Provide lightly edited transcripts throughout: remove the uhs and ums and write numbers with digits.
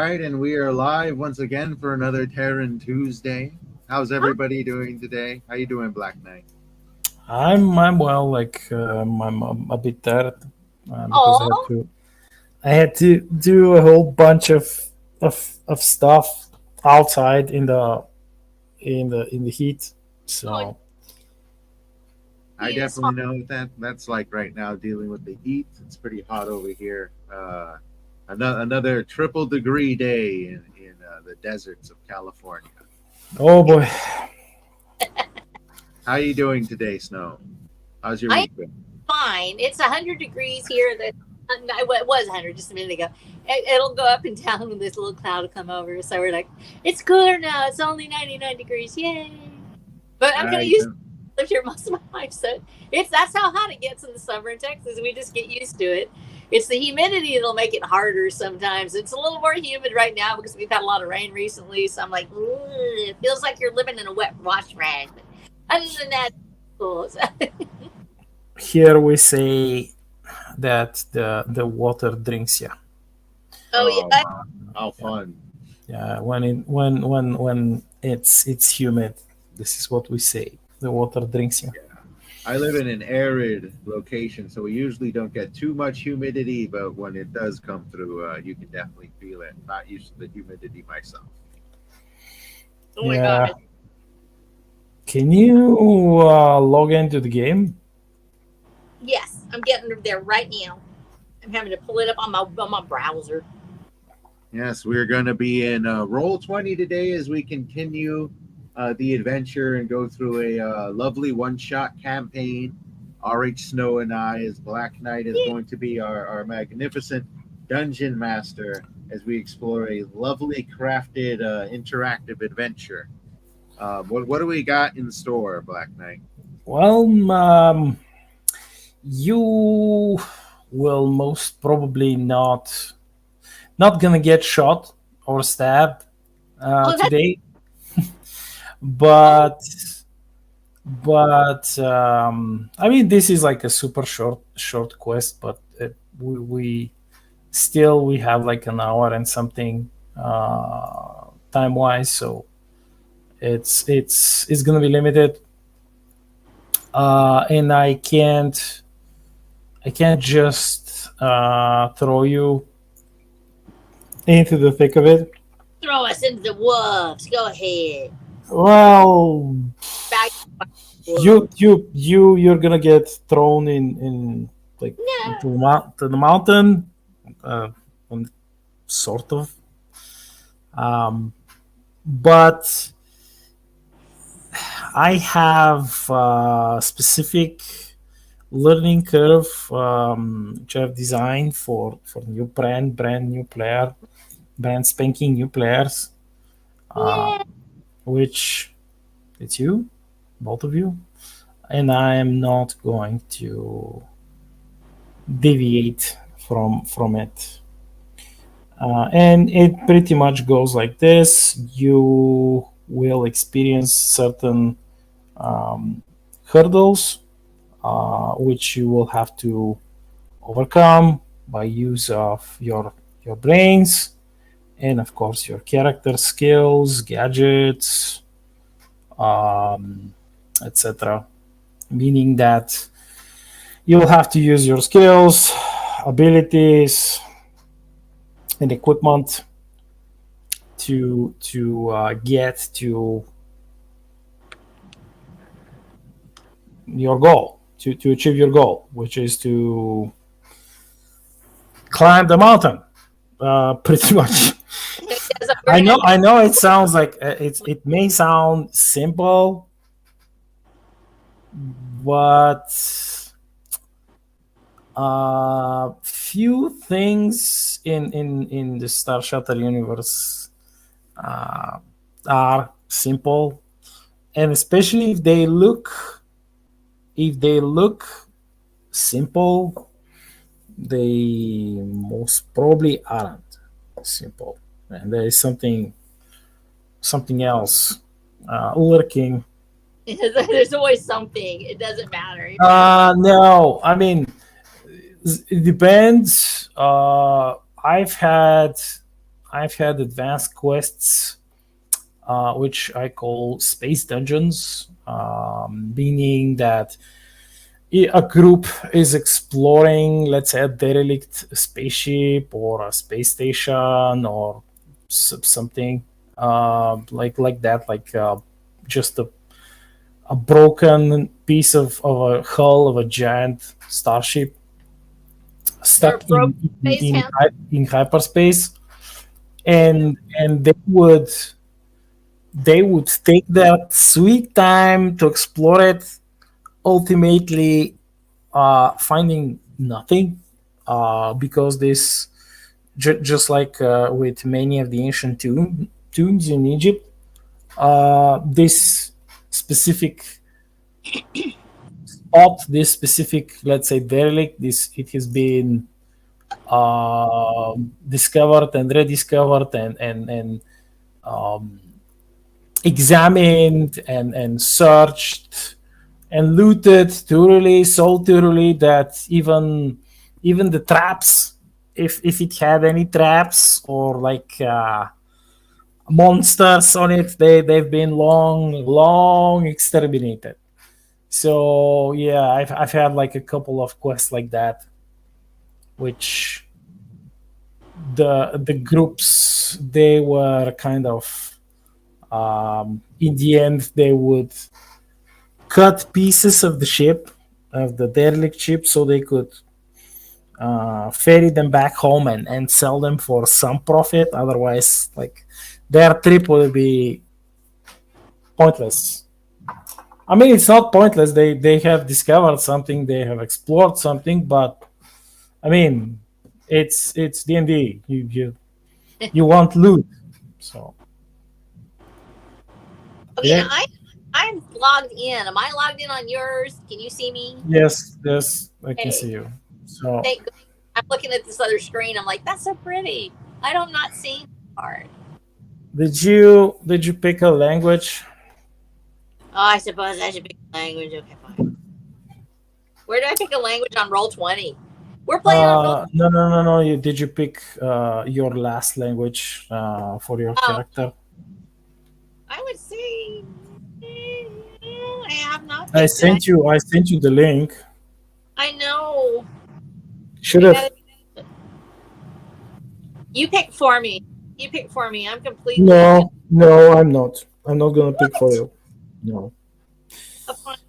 right, and we are live once again for another Terran Tuesday. How's everybody doing today? How you doing, Black Knight? I'm well. I'm a bit tired because Oh, I had to do a whole bunch of stuff outside in the heat. oh, So I it's hard. definitely know what that's like right now, dealing with the heat. It's pretty hot over here. Another triple degree day in the deserts of California. oh boy, How you doing today, Snow? How's your I am week been? fine. It's 100 degrees here. It was 100 just a minute ago. It'll go up and down when this little cloud will come over. So we're like, it's cooler now. It's only 99 degrees. Yay! But I'm kind of I used to live here most of my life, so that's how hot it gets in the summer in Texas. We just get used to it. It's the humidity that'll make it harder sometimes. It's a little more humid right now because we've had a lot of rain recently. So I'm like, "Ugh, it feels like you're living in a wet wash rag." But other than that, it's cool. here we say that the water drinks you. Oh oh yeah, wow, how Yeah, fun! yeah. When it's humid, this is what we say. The water drinks you. I live in an arid location, so we usually don't get too much humidity, but when it does come through, you can definitely feel it. Not used to the humidity myself. oh my Yeah. god. Can you log into the game? Yes, I'm getting there right now. I'm having to pull it up on my browser. Yes, we're going to be in Roll 20 today as we continue the adventure and go through a lovely one shot campaign. R.H Snow and I, as Black Knight, is Yeah. going to be our magnificent dungeon master as we explore a lovely crafted interactive adventure. What do we got in store, Black Knight? Well, you will most probably not gonna get shot or stabbed Oh, that's today, oh, but I mean this is like a super short quest, but we still we have like an hour and something time wise, so it's gonna be limited, and I can't just throw you into the thick of it. throw us into the wolves. Go ahead. Well, Back you wolves. you you you're gonna get thrown in like into No. to the mountain, uh, um, sort of. Um, but I have a specific learning curve which I've designed for new brand new player, brand spanking new players, uh, Yeah. which it's you, both of you, and I am not going to deviate from it. And it pretty much goes like this: you will experience certain um, hurdles, which you will have to overcome by use of your brains and of course your character skills, gadgets, um, etc. Meaning that you will have to use your skills, abilities, and equipment to get to your goal, to achieve your goal, which is to climb the mountain. Pretty much. Yeah, so we're gonna. I know. It sounds like it may sound simple, but few things in the StarShatter universe uh, are simple, and especially if they look simple, they most probably aren't simple, and there is something else lurking. There's always something. It doesn't matter. Even if it's No, I mean it depends. I've had I've had advanced quests, which I call space dungeons, meaning that a group is exploring, let's say, a derelict spaceship or a space station or something like that, like just a broken piece of a hull of a giant starship stuck in hyperspace, and they would take that sweet time to explore it, ultimately finding nothing, because this just like with many of the ancient tombs in Egypt, this specific spot, this specific, let's say, derelict, this it has been discovered and rediscovered and examined and searched and looted thoroughly, so thoroughly that even the traps, if it had any traps or like monsters on it, they've been long exterminated. So yeah, I've had like a couple of quests like that, which the groups, they were kind of in the end they would cut pieces of the ship, of the derelict ship, so they could ferry them back home and sell them for some profit. Otherwise, like, their trip would be pointless. I mean, it's not pointless. They have discovered something, they have explored something, but I mean, it's D&D. You want loot, so. Okay, yeah. I'm logged in. Am I logged in on yours? Can you see me? Yes, I can see you. So I'm looking at this other screen. I'm like, that's so pretty. I'm not seeing the part. Did you pick a language? Oh, I suppose I should pick a language. Okay, fine. Where do I pick a language on Roll20? We're playing on Roll20. No. Did you pick your last language for your character? I would say I have not. I sent you the link. I know. Should have. You pick for me. I'm completely. No, I'm not. I'm not gonna pick for you. No.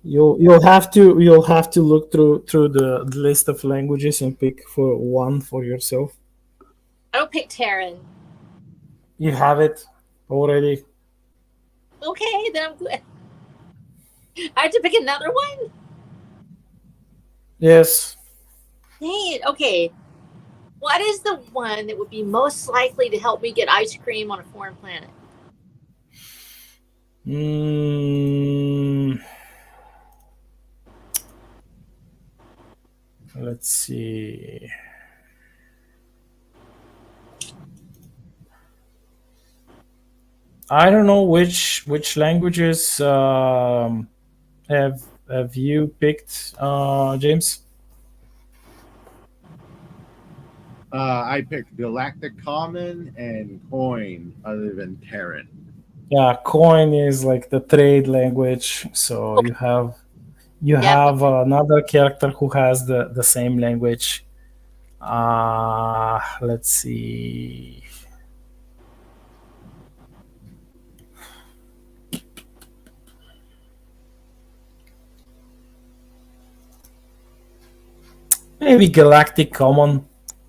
You'll have to look through the list of languages and pick for one for yourself. I don't pick Terran. You have it already. Okay, then I'm good. I have to pick another one? Yes. Dang it. Okay. What is the one that would be most likely to help me get ice cream on a foreign planet? Let's see. I don't know which languages have you picked, James? I picked Galactic Common and Coin, other than Terran. Yeah, Coin is like the trade language. So you have another character who has the same language. Let's see. Maybe Galactic Common,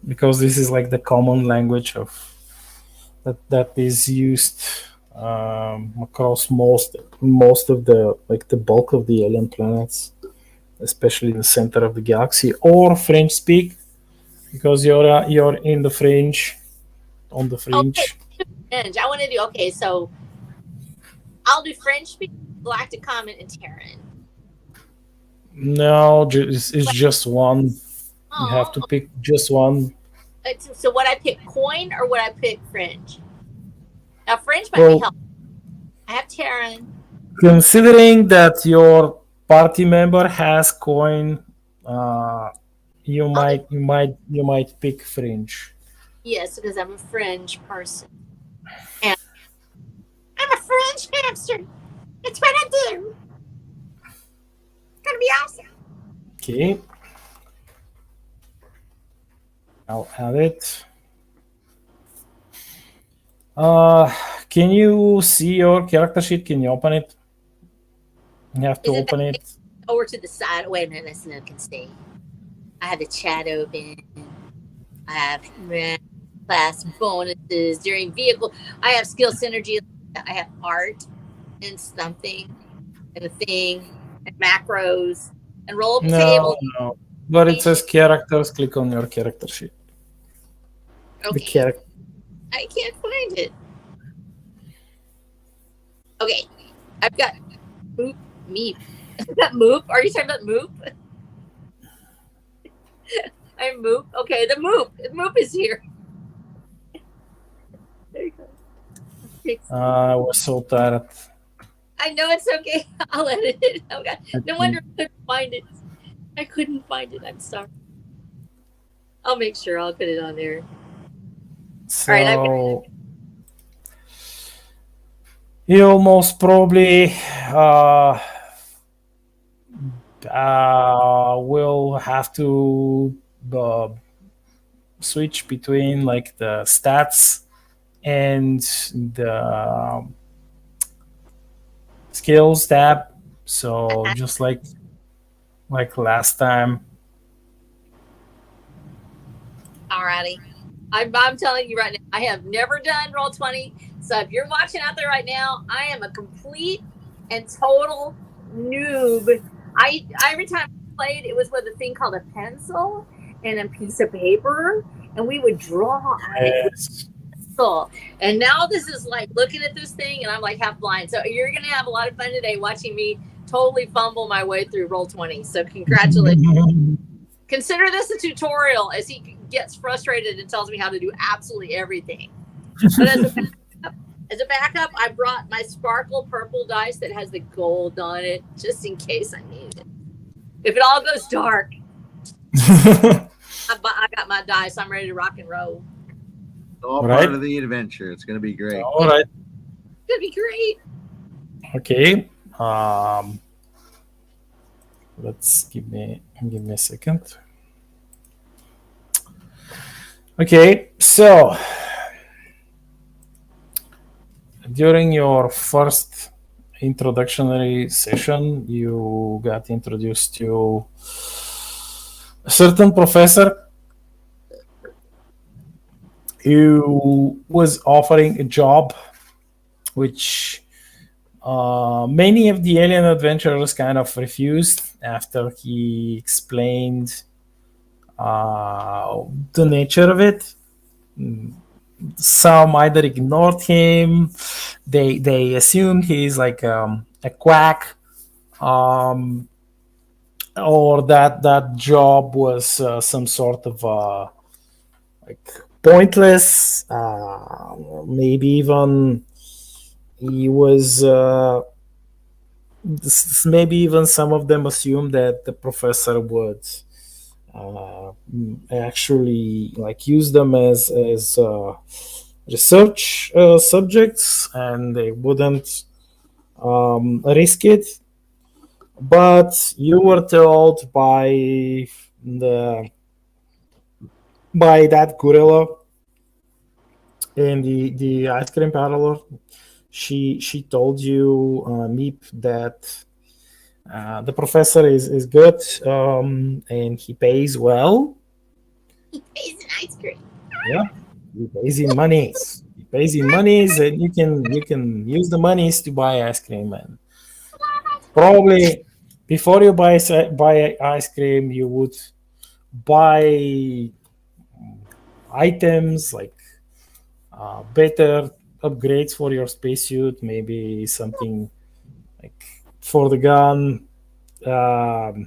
because this is like the common language of that is used across most of the, like, the bulk of the alien planets, especially in the center of the galaxy. Or French speak, because you're in the fringe, on the fringe. Okay. I want to do, okay, so I'll do French speak, Galactic Common, and Terran. No, it's just one. You have to pick just one. So would I pick Coin or would I pick French? Now French might be helpful. I have Terran. Considering that your party member has Coin, you might pick Fringe. Yes, because I'm a fringe person. And I'm a fringe hamster. That's what I do. It's gonna be awesome. Okay, I'll add it. Can you see your character sheet? Can you open it? You have to Is it open that it. over to the side? Wait a minute, Snow can see. I have the chat open. I have class bonuses during vehicle. I have skill synergy. I have art and something and a thing and macros and rollable No, table. no. But it says characters. Click on your character sheet. The Okay, character. I can't find it. Okay, I've got Moop Meep. I've got Moop. Are you talking about Moop? I'm Moop. Okay, the Moop. Moop is here. There you go. I was so tired. I know it's okay. I'll edit it. Oh God, no wonder I couldn't find it. I couldn't find it. I'm sorry. I'll make sure I'll put it on there. So, All right, I've got you most probably will have to switch between like the stats and the skills tab. So just like last time. Alrighty. I'm telling you right now, I have never done Roll20. So if you're watching out there right now, I am a complete and total noob. I every time I played, it was with a thing called a pencil and a piece of paper, and we would draw on it with Yes. pencil. And now this is like looking at this thing, and I'm like half blind. So you're gonna have a lot of fun today watching me totally fumble my way through Roll20. So congratulations. Consider this a tutorial as he gets frustrated and tells me how to do absolutely everything. But as a backup, I brought my sparkle purple dice that has the gold on it, just in case I need it. If it all goes dark, I got my dice. I'm ready to rock and roll. It's all Right. part of the adventure. It's going to be great. All right. It's gonna be great. Okay. Let's give me a second. Okay, so during your first introductory session, you got introduced to a certain professor who was offering a job which many of the alien adventurers kind of refused after he explained the nature of it. Some either ignored him, they assumed he's like a quack, or that job was some sort of like pointless. Maybe even he was. Maybe even some of them assumed that the professor would actually like use them as research subjects, and they wouldn't risk it. But you were told by that gorilla and the ice cream parlor. She told you, Meep, that the professor is good, and he pays well. He pays in ice cream. Yeah, he pays in monies. He pays in monies, and you can use the monies to buy ice cream. And probably before you buy ice cream, you would buy items like better upgrades for your spacesuit, maybe something like for the gun. To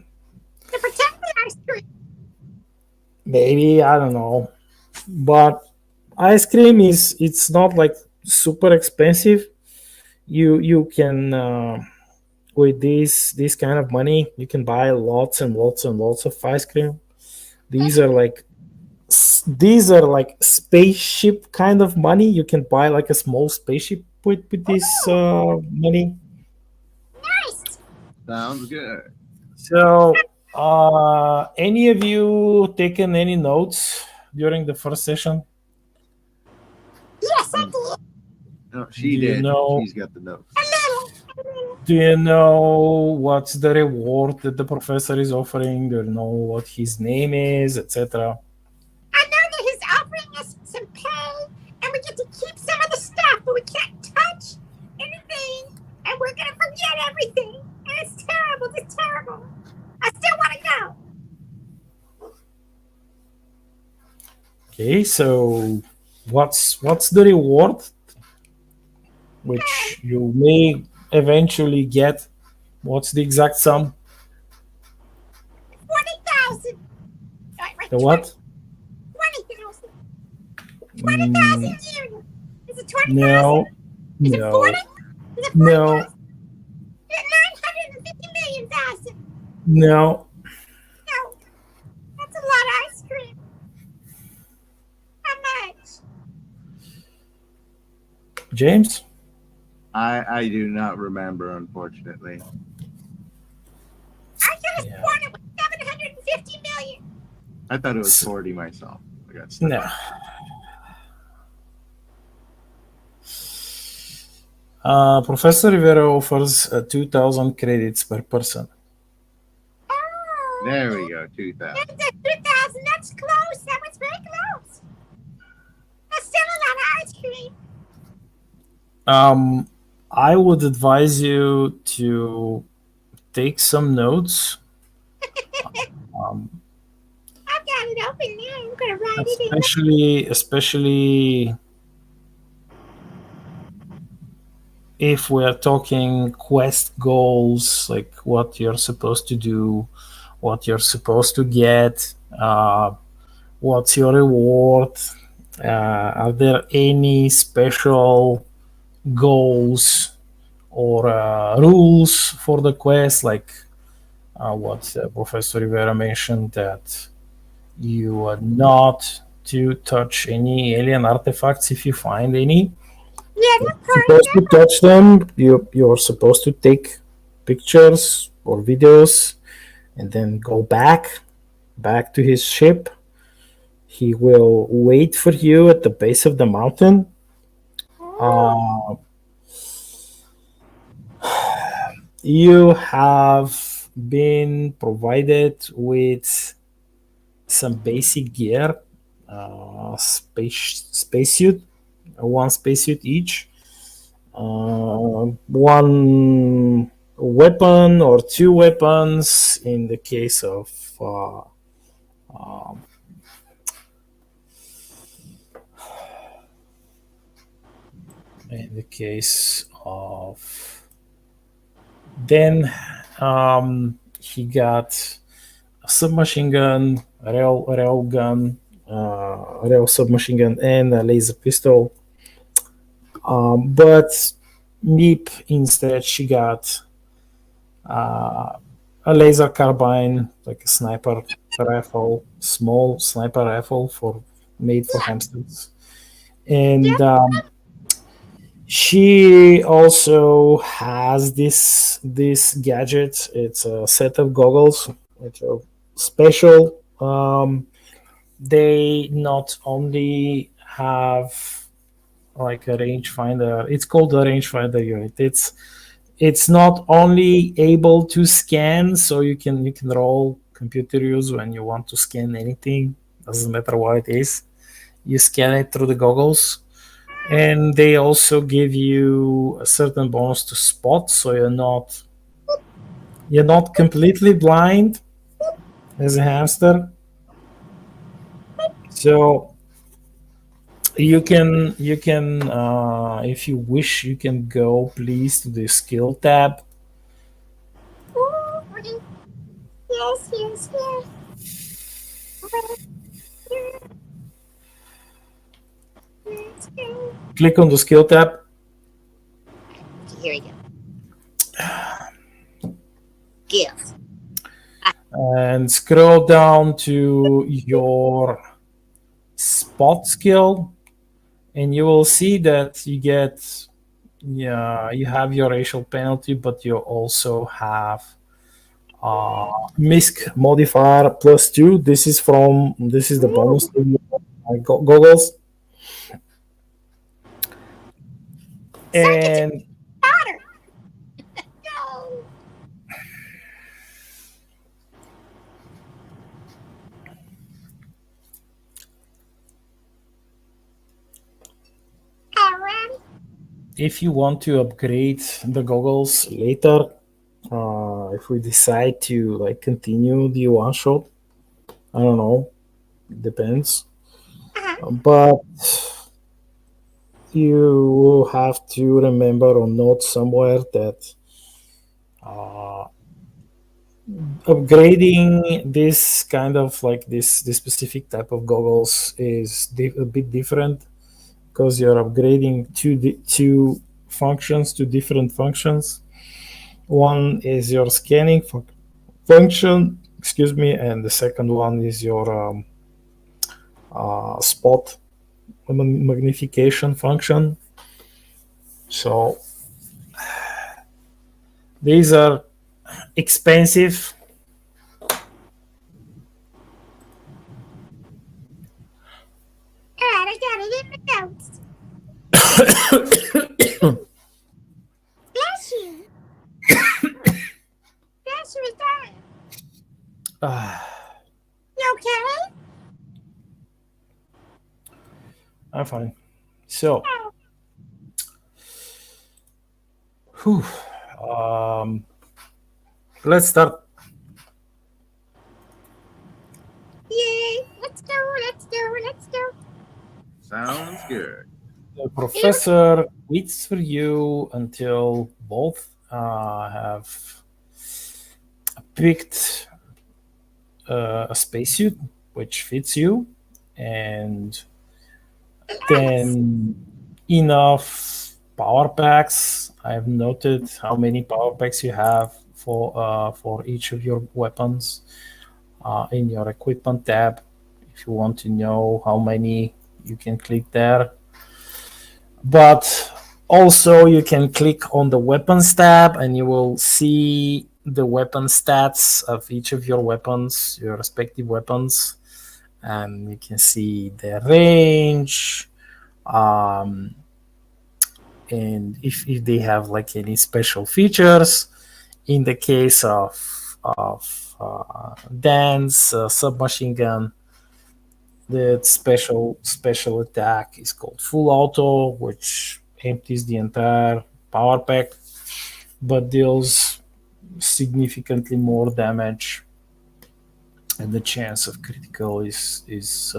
protect the ice cream. Maybe, I don't know, but ice cream it's not like super expensive. You can with this kind of money you can buy lots and lots and lots of ice cream. These are like these are like spaceship kind of money. You can buy like a small spaceship with this money. Nice. Sounds good. So, any of you taken any notes during the first session? Yes, I did. No, she Do you did. know- She's got the notes. A little. Do you know what's the reward that the professor is offering? Do you know what his name is, etc.? I know that he's offering us some pay, and we get to keep some of the stuff, but we can't touch anything, and we're gonna forget everything. And it's terrible. It's terrible. I still want to know. Okay, so what's the reward, which you may eventually get? What's the exact sum? 20,000. The what? 20,000. 20,000 years. Is it 20,000? No, Is it no, 40? Is it 40,000? no, Is it 950 million thousand? no. No. That's a lot of ice cream. How much? James? I do not remember, unfortunately. I could have Yeah. sworn it was 750 million. I thought it was 40 myself. I got stuck. No. Professor Rivera offers 2,000 credits per person. Oh. There we go, 2,000. That's 2,000. That's close. That was very close. That's still a lot of ice cream. I would advise you to take some notes, I've got it open now. I'm going to write it in. especially if we are talking quest goals, like what you're supposed to do, what you're supposed to get, what's your reward, are there any special goals or rules for the quest, like what Professor Rivera mentioned, that you are not to touch any alien artifacts if you find any. Yeah, You're of course. supposed to touch them. You're supposed to take pictures or videos and then go back to his ship. He will wait for you at the base of the mountain. You have been provided with some basic gear, spacesuit, one spacesuit each, one weapon or two weapons in the case of then he got a submachine gun, rail gun, rail submachine gun, and a laser pistol. But Meep instead, she got a laser carbine, like a sniper rifle, small sniper rifle made for hamsters, and she also has this gadget. It's a set of goggles which are special. They not only have like a rangefinder. It's called a rangefinder unit. It's not only able to scan, so you can roll computer use when you want to scan anything. Doesn't matter what it is. You scan it through the goggles. And they also give you a certain bonus to spot, so you're not completely blind as a hamster. So you can if you wish, you can go please to the skill tab. Yes. Click on the skill tab. Here we go. Skills. And scroll down to your spot skill, and you will see that you get, yeah, you have your racial penalty, but you also have misc modifier +2. This is the bonus to your goggles. And Otter. No. Aaron. if you want to upgrade the goggles later, if we decide to like continue the one shot, I don't know, it depends. But you will have to remember or note somewhere that uh, upgrading this kind of like this specific type of goggles is a bit different, because you're upgrading two functions, two different functions. One is your scanning function, excuse me, and the second one is your spot magnification function. So these are expensive. Alright, I gotta get my notes. Bless you. Bless you, is that? You okay? I'm fine. So, whew, let's start. Yay! Let's go, let's go, let's go. Sounds good. The professor waits for you until both have picked a spacesuit which fits you, and then enough power packs. I've noted how many power packs you have for each of your weapons in your equipment tab. If you want to know how many, you can click there. But also you can click on the weapons tab and you will see the weapon stats of each of your weapons, your respective weapons, and you can see their range, and if they have like any special features. In the case of dance submachine gun, the special attack is called full auto, which empties the entire power pack but deals significantly more damage, and the chance of critical is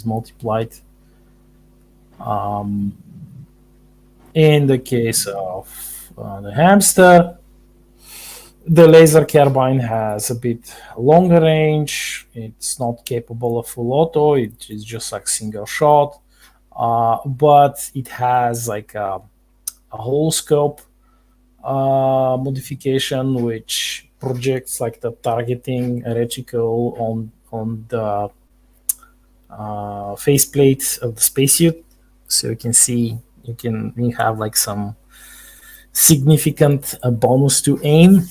multiplied. In the case of the hamster, the laser carbine has a bit longer range. It's not capable of full auto. It is just like single shot, but it has like a whole scope modification, which projects like the targeting reticle on the faceplate of the spacesuit, so you have like some significant bonus to aim.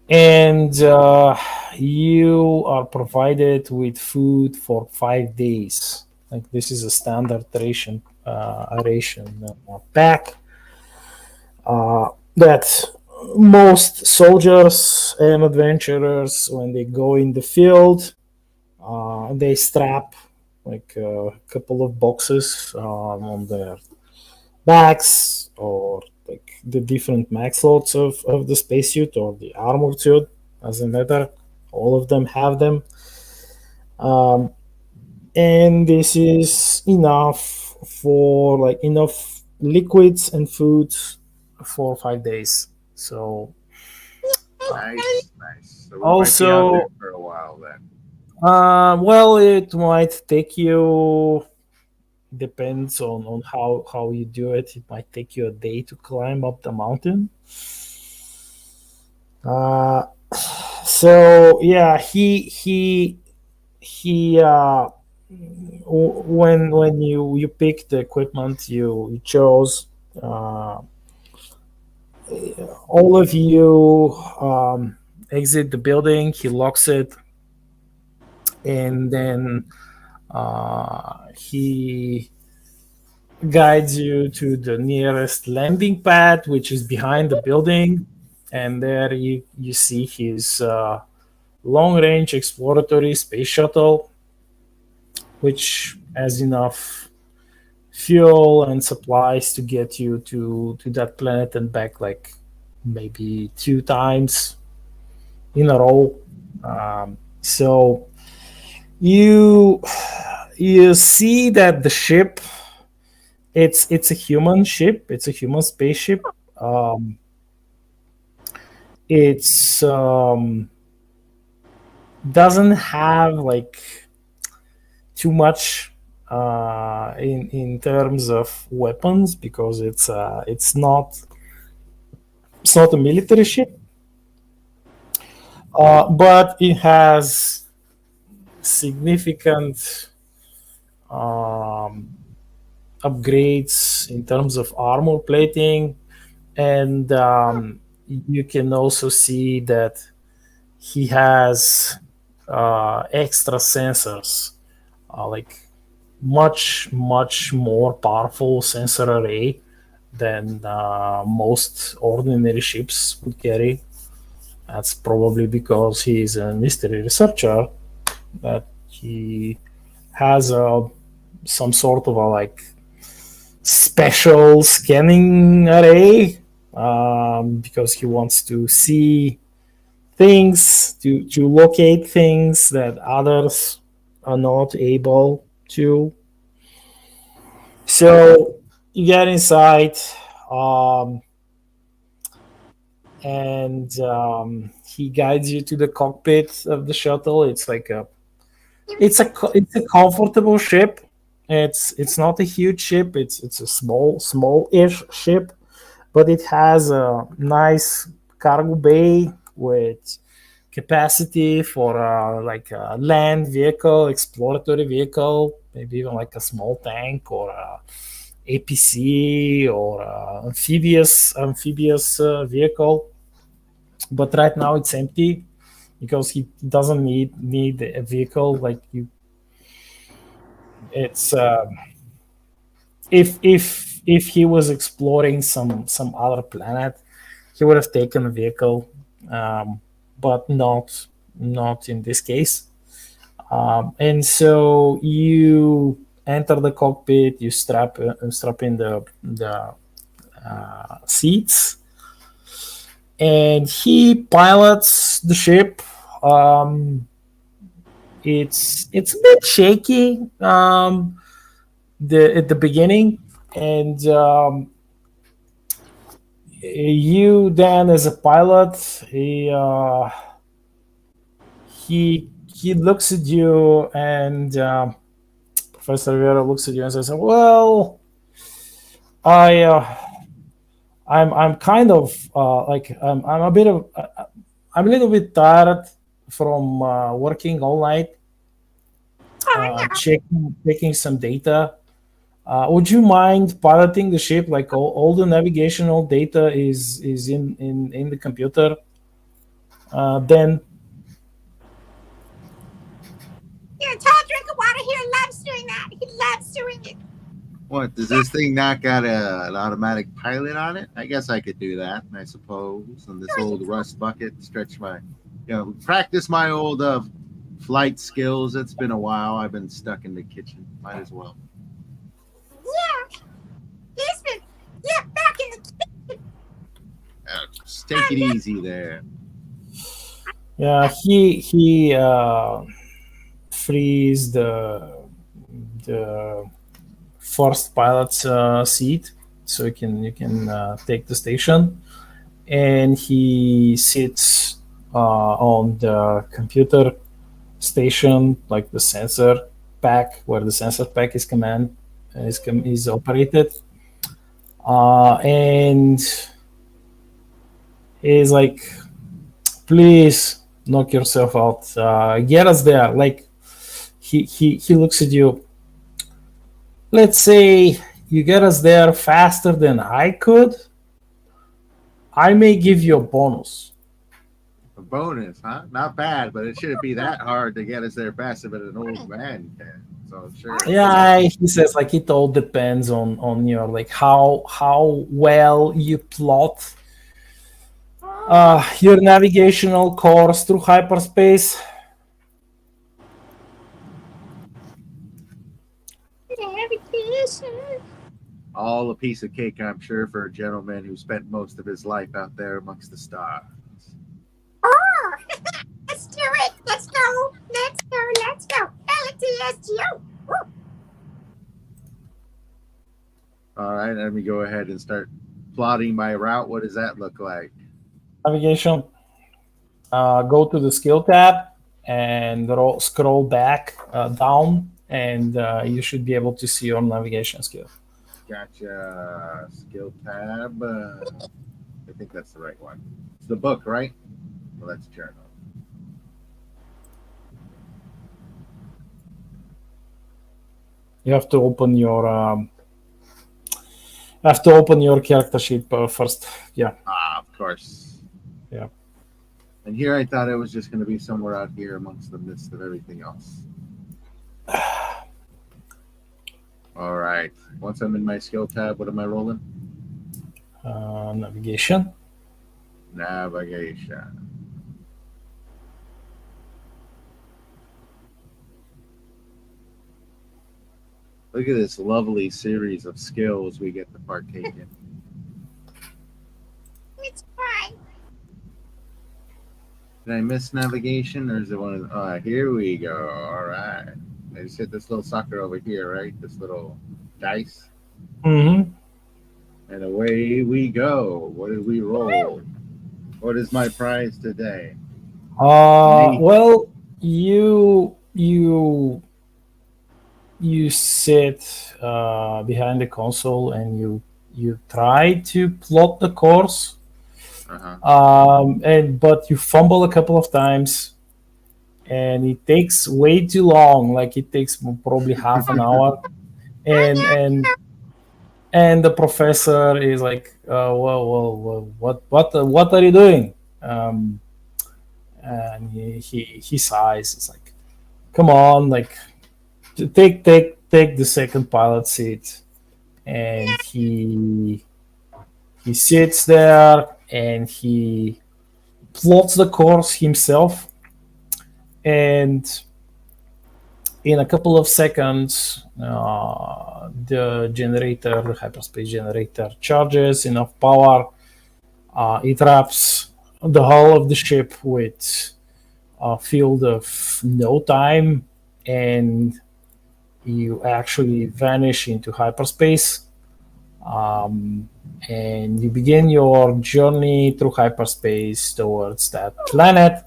And you are provided with food for 5 days. Like this is a standard ration pack that most soldiers and adventurers, when they go in the field, they strap like a couple of boxes on their backs, or like the different max slots of the spacesuit or the armor suit. Doesn't matter. All of them have them. And this is enough for like enough liquids and foods for 5 days. So Nice. So we Also- might be out there for a while then. well, it might take you, depends on how you do it. It might take you a day to climb up the mountain. So yeah, he he when you pick the equipment you chose, all of you exit the building. He locks it, and then he guides you to the nearest landing pad, which is behind the building, and there you see his long-range exploratory space shuttle, which has enough fuel and supplies to get you to that planet and back, like maybe 2 times in a row. So you you see that the ship, it's a human ship, it's a human spaceship. It's doesn't have like too much in terms of weapons, because it's not a military ship, but it has significant upgrades in terms of armor plating, and you can also see that he has extra sensors, like much more powerful sensor array than most ordinary ships would carry. That's probably because he's a mystery researcher, that he has some sort of a like special scanning array, because he wants to see things, to locate things that others are not able to. So you get inside, and he guides you to the cockpit of the shuttle. It's like it's a comfortable ship. It's not a huge ship. It's a small-ish ship, but it has a nice cargo bay with capacity for like a land vehicle, exploratory vehicle, maybe even like a small tank or a APC or a amphibious vehicle. But right now it's empty because he doesn't need a vehicle like you. It's if he was exploring some other planet, he would have taken a vehicle, but not in this case. And so you enter the cockpit, you strap in the seats, and he pilots the ship. It's a bit shaky at the beginning, and you then, as a pilot, he looks at you, and Professor Rivera looks at you and says, "Well, I'm kind of like I'm a bit of I'm a little bit tired from working all night, checking some data. Would you mind piloting the ship? Like all the navigational data is in the computer. Then Here, tall drink of water. He loves doing that. He loves doing it. What, does this thing not got an automatic pilot on it? I guess I could do that, I suppose. And this old rust bucket, stretch my, practice my old flight skills. It's been a while. I've been stuck in the kitchen. Might as well. Yeah. He's been back in the kitchen. Just take it easy there. yeah, he frees the first pilot's seat, so you can take the station, and he sits on the computer station, like the sensor pack, where the sensor pack is operated, and he's like, "Please knock yourself out. Get us there. Like, he looks at you. Let's say you get us there faster than I could. I may give you a bonus. A bonus, huh? Not bad, but it shouldn't be that hard to get us there faster than an old man can. So sure. Yeah, he says like it all depends on your like how well you plot your navigational course through hyperspace. All a piece of cake, I'm sure, for a gentleman who spent most of his life out there amongst the stars. Oh, let's do it. Let's go. Let's go. Let's go. LTSGO. All right, let me go ahead and start plotting my route. What does that look like? Navigation. Go to the skill tab and scroll back down, and you should be able to see your navigation skill. Gotcha. Skill tab. I think that's the right one. It's the book, right? Well, that's journal. You have to open your character sheet first. Yeah. Ah, of course. Yeah. And here I thought it was just going to be somewhere out here amongst the midst of everything else. All right. Once I'm in my skill tab, what am I rolling? Navigation. Navigation. Look at this lovely series of skills we get to partake in. It's fine. Did I miss navigation, or is it one of here we go. All right. I just hit this little sucker over here, right? This little dice. Mm-hmm. And away we go. What did we roll? What is my prize today? Well, you sit behind the console and you try to plot the course, but you fumble a couple of times, and it takes way too long. Like it takes probably half an hour, and the professor is like, well, what are you doing? And he sighs. It's like, come on, like take the second pilot seat. And he sits there and he plots the course himself, and in a couple of seconds the hyperspace generator charges enough power. It wraps the hull of the ship with a field of no time, and you actually vanish into hyperspace, and you begin your journey through hyperspace towards that planet.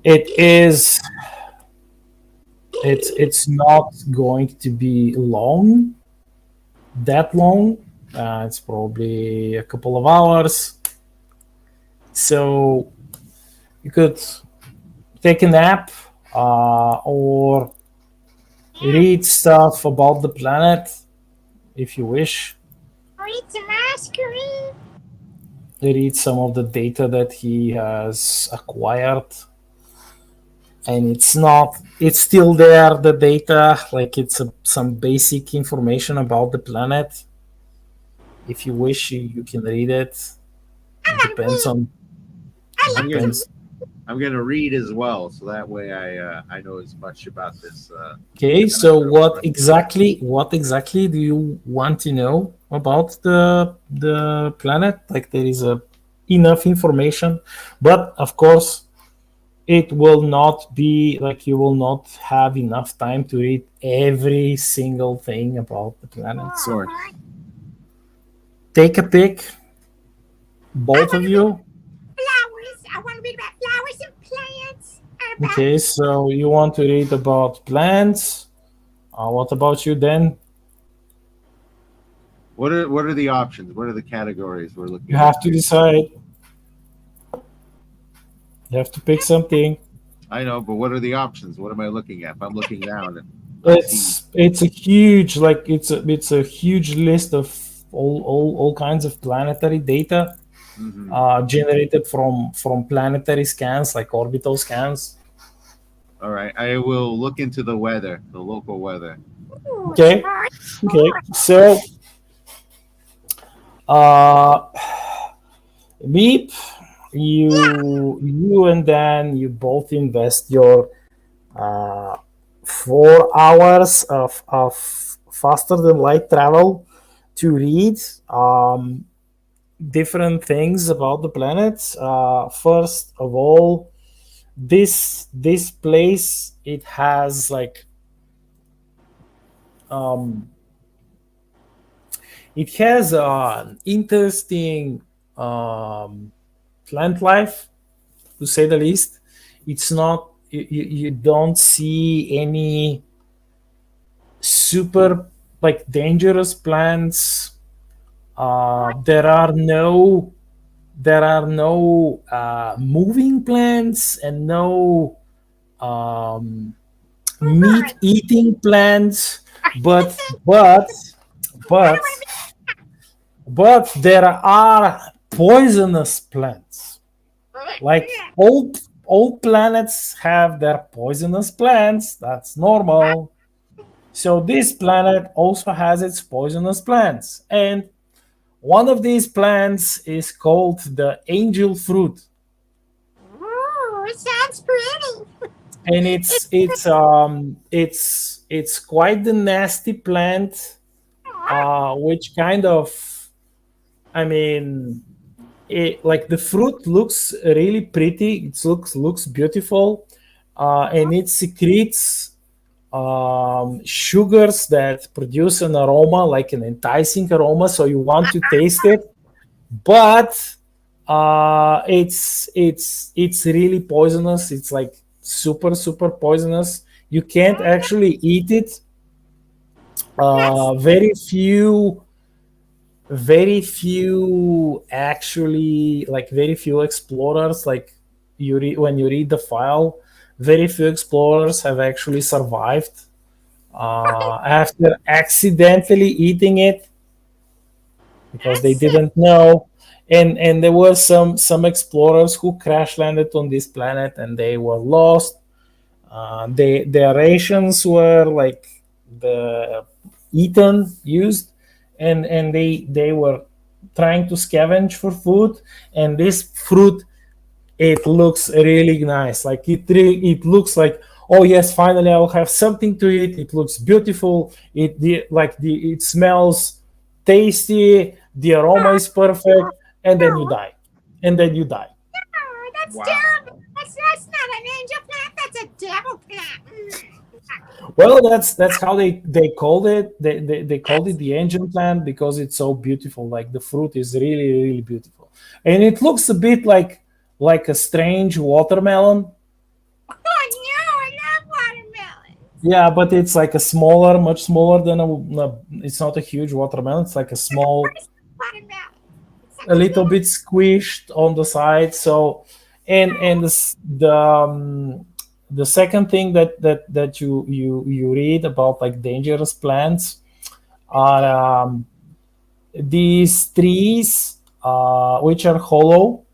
It's not going to be that long. It's probably a couple of hours. So you could take a nap or read stuff about the planet if you wish. Read some masquerade. Read some of the data that he has acquired. And it's still there, the data, like it's some basic information about the planet. If you wish, you can read it. It depends on. I'm gonna read as well, so that way I know as much about this. Okay, so what exactly do you want to know about the planet? Like there is enough information, but of course, it will not be like you will not have enough time to read every single thing about the planet. So take a pick, both of you. Flowers. I want to read about flowers and plants. Okay, so you want to read about plants. What about you, Dan? What are the options? What are the categories we're looking at? You have to decide. You have to pick something. I know, but what are the options? What am I looking at? If I'm looking down and I see. It's a huge, like it's a huge list of all kinds of planetary data Hmm. generated from planetary scans, like orbital scans. All right, I will look into the weather, the local weather. Ooh, Okay, smart, okay. smart. So, uh, Beep, you and Dan, you both invest your uh, 4 hours of faster than light travel to read different things about the planet. First of all, this place, it has like um, it has an interesting um, plant life, to say the least. It's not you don't see any super like dangerous plants. There are no moving plants and no um, meat Smart. eating plants, but I don't want but to be. but there are poisonous plants. Like all planets have their poisonous plants. That's normal. So this planet also has its poisonous plants, and one of these plants is called the angel fruit, Ooh, it sounds pretty. and It's it's quite the nasty plant, which kind of, I mean, like the fruit looks really pretty. It looks beautiful, and it secretes sugars that produce an aroma, like an enticing aroma. So you want to taste it, but it's really poisonous. It's like super poisonous. You can't actually eat it. that's Very few actually, like very few explorers, like when you read the file, very few explorers have actually survived after accidentally eating it because they that's it. didn't know. And there were some explorers who crash landed on this planet and they were lost. Their rations were like the eaten used, and they were trying to scavenge for food. And this fruit, it looks really nice. Like it looks like, oh yes, finally I'll have something to eat. It looks beautiful. It smells tasty. The aroma is perfect, and then you No, die, and then you die. no, that's terrible. Wow. That's not an angel plant. That's a devil plant. Well, that's how they called it. They called it the angel plant because it's so beautiful. Like the fruit is really beautiful, and it looks a bit like a strange watermelon. Oh no, I love watermelon. Yeah, but it's like a smaller, much smaller than it's not a huge watermelon. It's like a It's a small, person watermelon. It's like a a little little. bit squished on the side. So, and the second thing that you read about like dangerous plants are these trees which are hollow,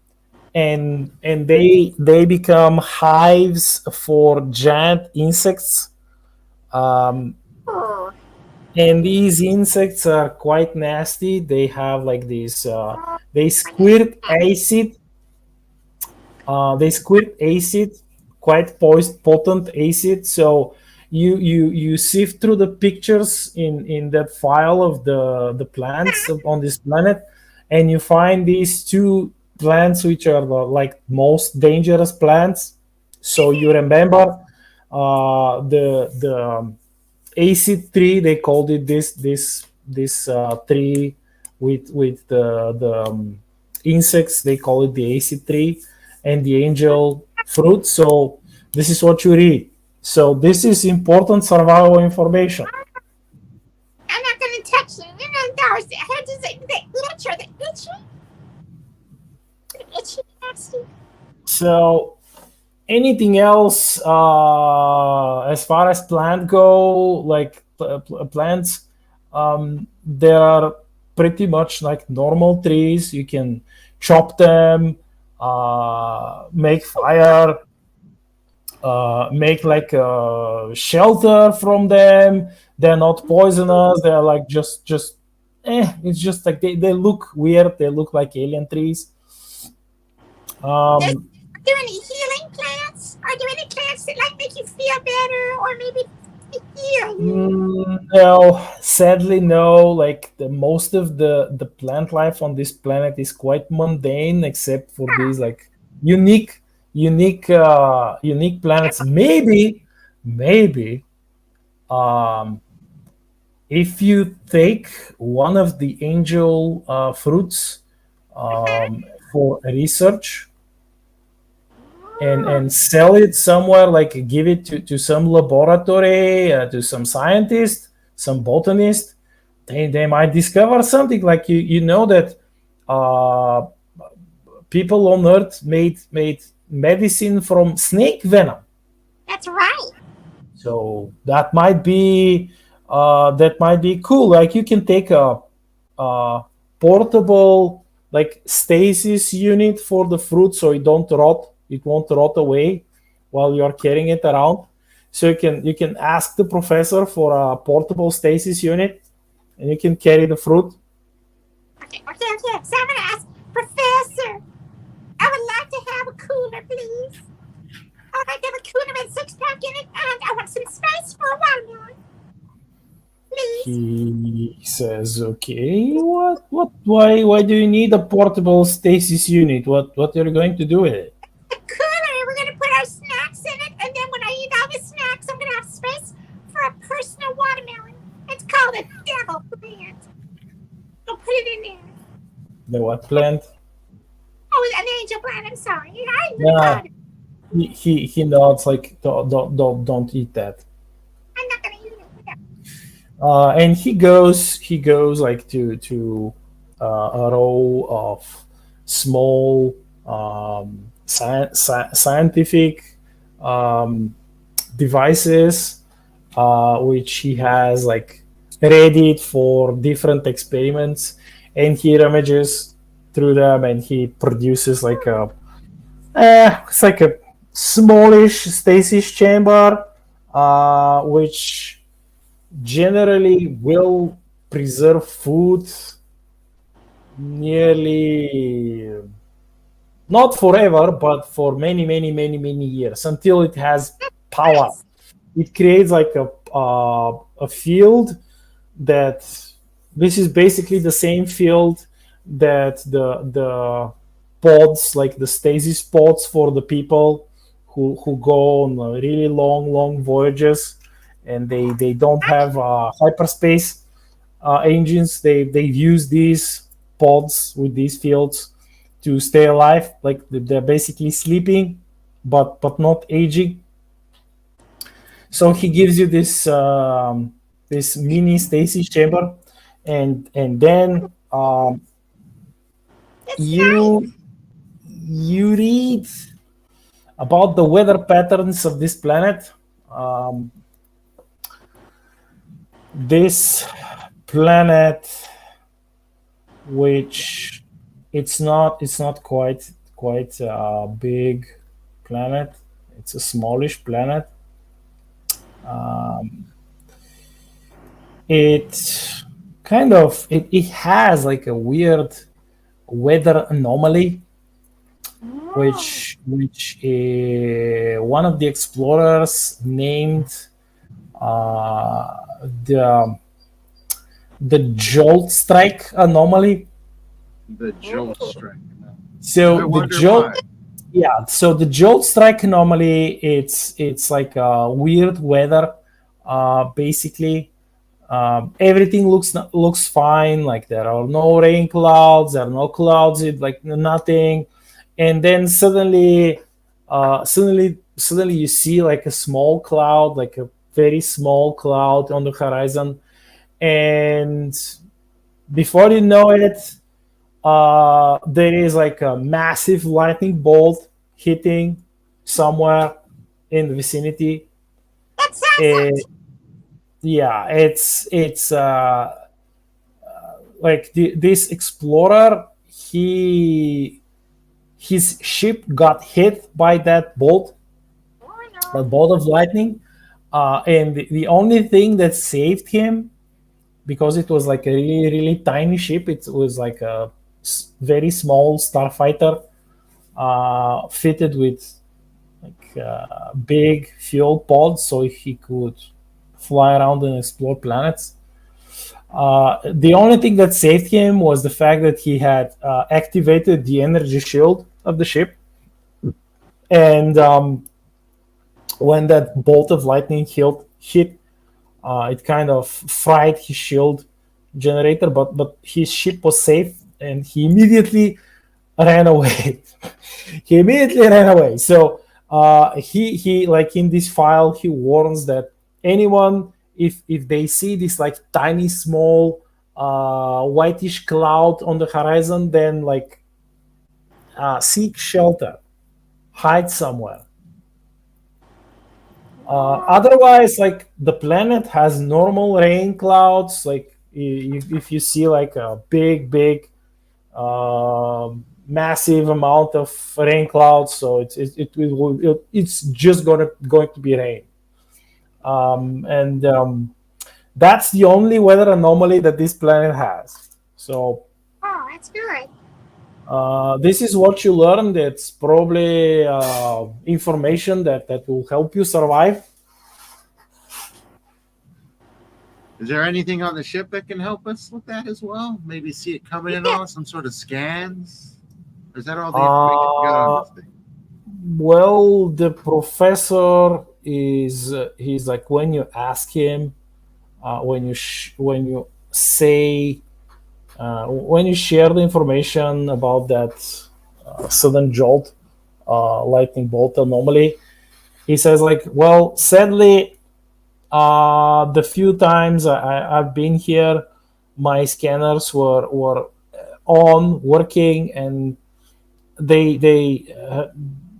and they become hives for giant insects. Um, Oh, and these insects are quite nasty. They have like these oh, they squirt acid. They squirt acid, quite potent acid. So you sift through the pictures in that file of the plants on this planet, and you find these two plants which are the like most dangerous plants. So you remember the acid tree. They called it this tree with the insects. They call it the acid tree, and the angel fruit. So this is what you read. So this is important survival information. I'm not gonna touch them. You know, those how does it the itch or the itchy nasty. So anything else as far as plant go, like plants, they are pretty much like normal trees. You can chop them, make fire, make like a shelter from them. They're not poisonous. They're like just it's just like they look weird. They look like alien trees. Are there any healing plants? Are there any plants that like make you feel better or maybe heal you? No, sadly, no. Like the most of the plant life on this planet is quite mundane, except for these like unique, unique planets. Maybe, um, if you take one of the angel fruits for research and sell it somewhere, like give it to some laboratory, to some scientist, some botanist, they might discover something. Like you know that uh, people on earth made medicine from snake venom. That's right. So that might be cool. Like you can take a portable like stasis unit for the fruit, so it won't rot away while you are carrying it around. So you can ask the professor for a portable stasis unit, and you can carry the fruit. Okay. So I'm gonna ask Professor. I would like to have a cooler, please. I would like to have a cooler with a six-pack in it, and I want some space for a watermelon. Please. He says, "Okay, why do you need a portable stasis unit? What are you going to do with it?" A cooler. We're gonna put our snacks in it, and then when I eat all the snacks, I'm gonna have space for a personal watermelon. It's called a devil plant. I'll put it in there. The what plant? Oh, an angel plant. I'm sorry. I Yeah, got it. he nods like don't eat that. I'm not gonna eat it. And he goes like to a row of small scientific um, devices, which he has like readied for different experiments, and he rummages through them and he produces like it's like a smallish stasis chamber, which generally will preserve food nearly not forever, but for many years until it has power. It creates like a field that this is basically the same field that the pods, like the stasis pods for the people who go on really long voyages, and they don't have hyperspace engines. They use these pods with these fields to stay alive. Like they're basically sleeping, but not aging. So he gives you this mini stasis chamber, and then It's nice. you read about the weather patterns of this planet. This planet, which it's not quite a big planet. It's a smallish planet. It it has like a weird weather anomaly, which one of the explorers named uh, the the jolt strike anomaly. The jolt strike. So I the wonder jolt, why. yeah. So the jolt strike anomaly, it's like a weird weather. Basically, everything looks fine. Like there are no rain clouds, there are no clouds, like nothing, and then suddenly you see like a small cloud, like a very small cloud on the horizon, and before you know it, there is like a massive lightning bolt hitting, somewhere in the vicinity. That sounds It, yeah, it's like this explorer. His ship got hit by that bolt, that bolt of lightning, and the only thing that saved him, because it was like a really tiny ship. It was like a very small starfighter, fitted with like big fuel pods, so he could fly around and explore planets. The only thing that saved him was the fact that he had activated the energy shield of the ship, and when that bolt of lightning hit, it kind of fried his shield generator, but his ship was safe, and he immediately ran away. He immediately ran away. So he like in this file he warns that anyone, if they see this like tiny small whitish cloud on the horizon, then like seek shelter, hide somewhere. Otherwise, like the planet has normal rain clouds. Like if you see like a big massive amount of rain clouds, so it's just going to be rain, and that's the only weather anomaly that this planet has. So Oh, that's good. this is what you learned. It's probably information that will help you survive. Is there anything on the ship that can help us with that as well? Maybe see it coming in on some sort of scans? Or is that all the information you got on this thing? Well, the professor is he's like, when you ask him, when you say when you share the information about that sudden jolt, lightning bolt anomaly, he says like, well, sadly, the few times I've been here, my scanners were on working, and they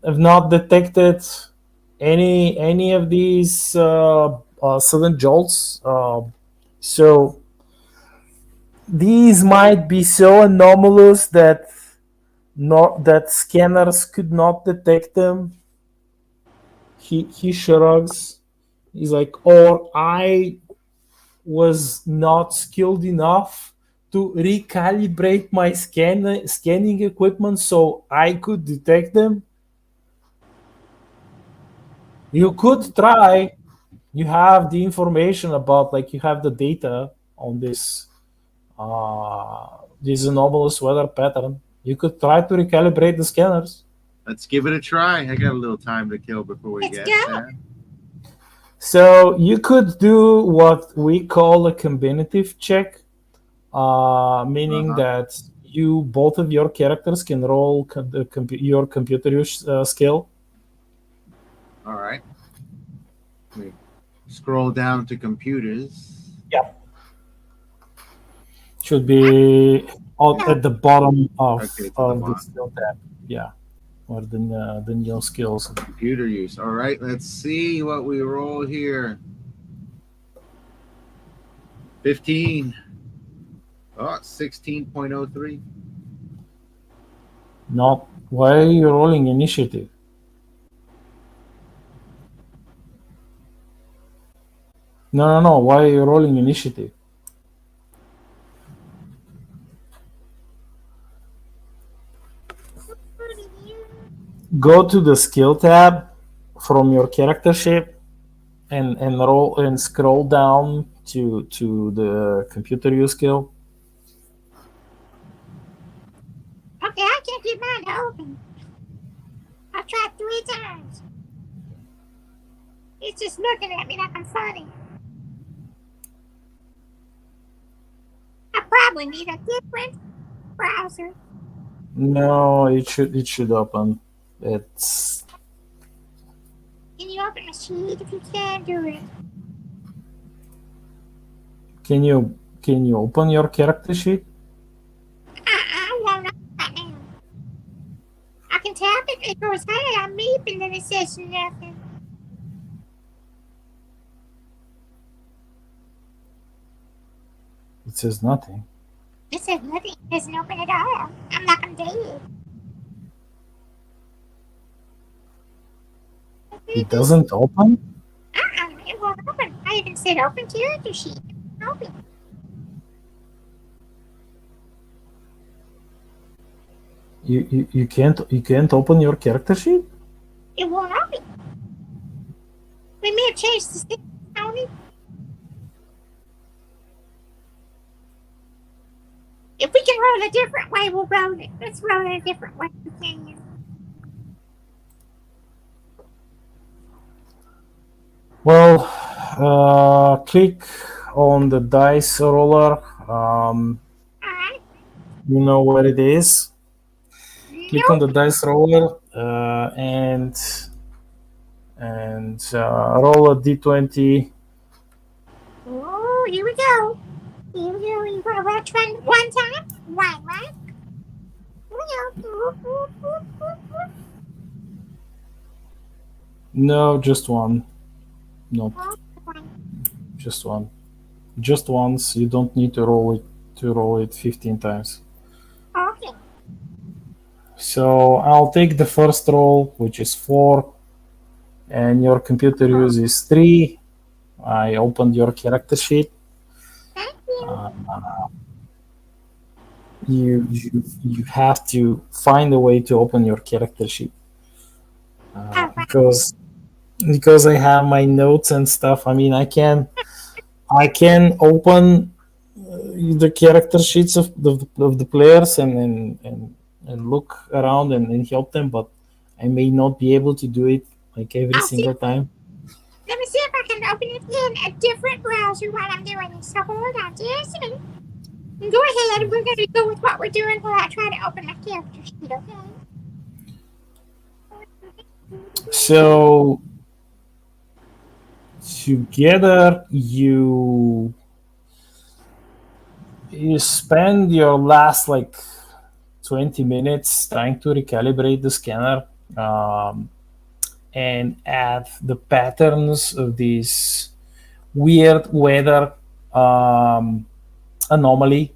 have not detected any of these sudden jolts. So these might be so anomalous that not that scanners could not detect them. He shrugs. He's like, or I was not skilled enough to recalibrate my scanning equipment so I could detect them. You could try. You have the information about, like, you have the data on this anomalous weather pattern. You could try to recalibrate the scanners. Let's give it a try. I got a little time to kill before we Let's get go. there. So you could do what we call a combinative check, meaning that you both of your characters can roll your computer use skill. All right. Let me scroll down to computers. Yeah, should be at the bottom of, Okay, to the of the bottom. skill tab. Yeah, or the new skills. Computer use. All right, let's see what we roll here. 15. Oh, 16.03. Not. Why are you rolling initiative? No. Why are you rolling initiative? Go to the skill tab from your character sheet and roll and scroll down to the computer use skill. Okay, I can't get mine to open. I've tried 3 times. It's just looking at me like I'm funny. I probably need a different browser. No, it should open. It's Can you open my sheet if you can do it? can you open your character sheet? I won't open right now. I can tap it It goes, hey, I'm Meep, and then it says nothing. It says nothing. It says nothing. It doesn't open at all. I'm like, I'm dead. It doesn't open? It won't open. I even said open character sheet. Open. You can't open your character sheet? It won't open. We may have changed the stick, Tony. If we can roll a different way, we'll roll it. Let's roll it a different way. We can. Well, click on the dice roller. Alright. You know where it is. Click on Nope. the dice roller and roll a d20. Oh, here we go. Here we go. You want to roll one time? One, right? Here we go. No, just one. Nope, One. just one. Just once. You don't need to roll it 15 times. Okay. So I'll take the first roll, which is 4, and your computer uses 3. I opened your character sheet. Thank you. You have to find a way to open your character sheet because I have my notes and stuff. I mean, I can open the character sheets of the players and look around and help them, but I may not be able to do it like every single time. Let me see if I can open it in a different browser while I'm doing this. So hold on just a minute. Go ahead. We're going to go with what we're doing while I try to open my character sheet, okay? So together you spend your last like 20 minutes trying to recalibrate the scanner and add the patterns of this weird weather anomaly.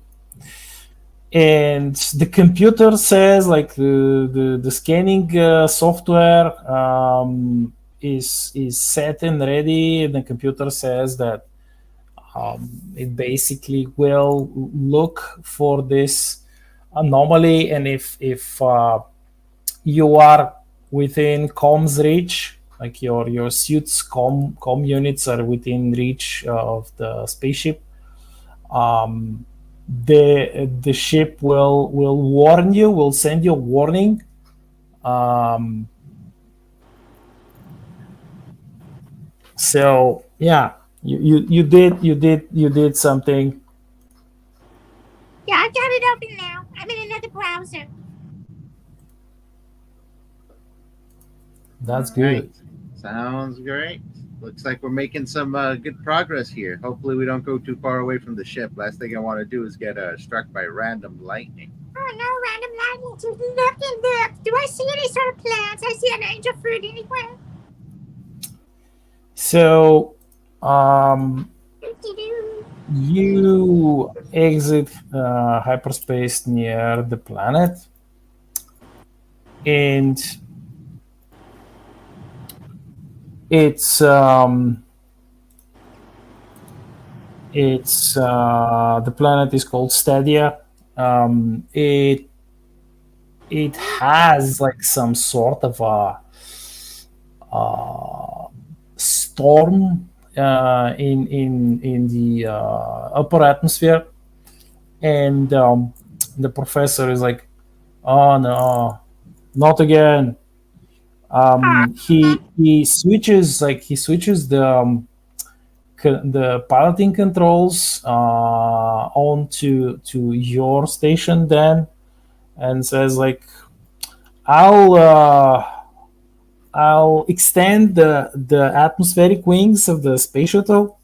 And the computer says like the scanning software is set and ready, and the computer says that it basically will look for this anomaly, and if you are within comms reach, like your suit's comm units are within reach of the spaceship, the ship will warn you, will send you a warning. So yeah, you did something. Yeah, I got it open now. I'm in another browser. That's All good. right. Sounds great. Looks like we're making some good progress here. Hopefully, we don't go too far away from the ship. Last thing I want to do is get struck by random lightning. Oh no, random lightning. Just look and look. Do I see any sort of plants? I see an angel fruit anywhere. So Doo-doo-doo. you exit hyperspace near the planet, and it's the planet is called Stadia. It has like some sort of a storm in the upper atmosphere, and the professor is like, "Oh no, not again." He switches the piloting controls on to your station then, and says like, I'll extend the atmospheric wings of the space shuttle.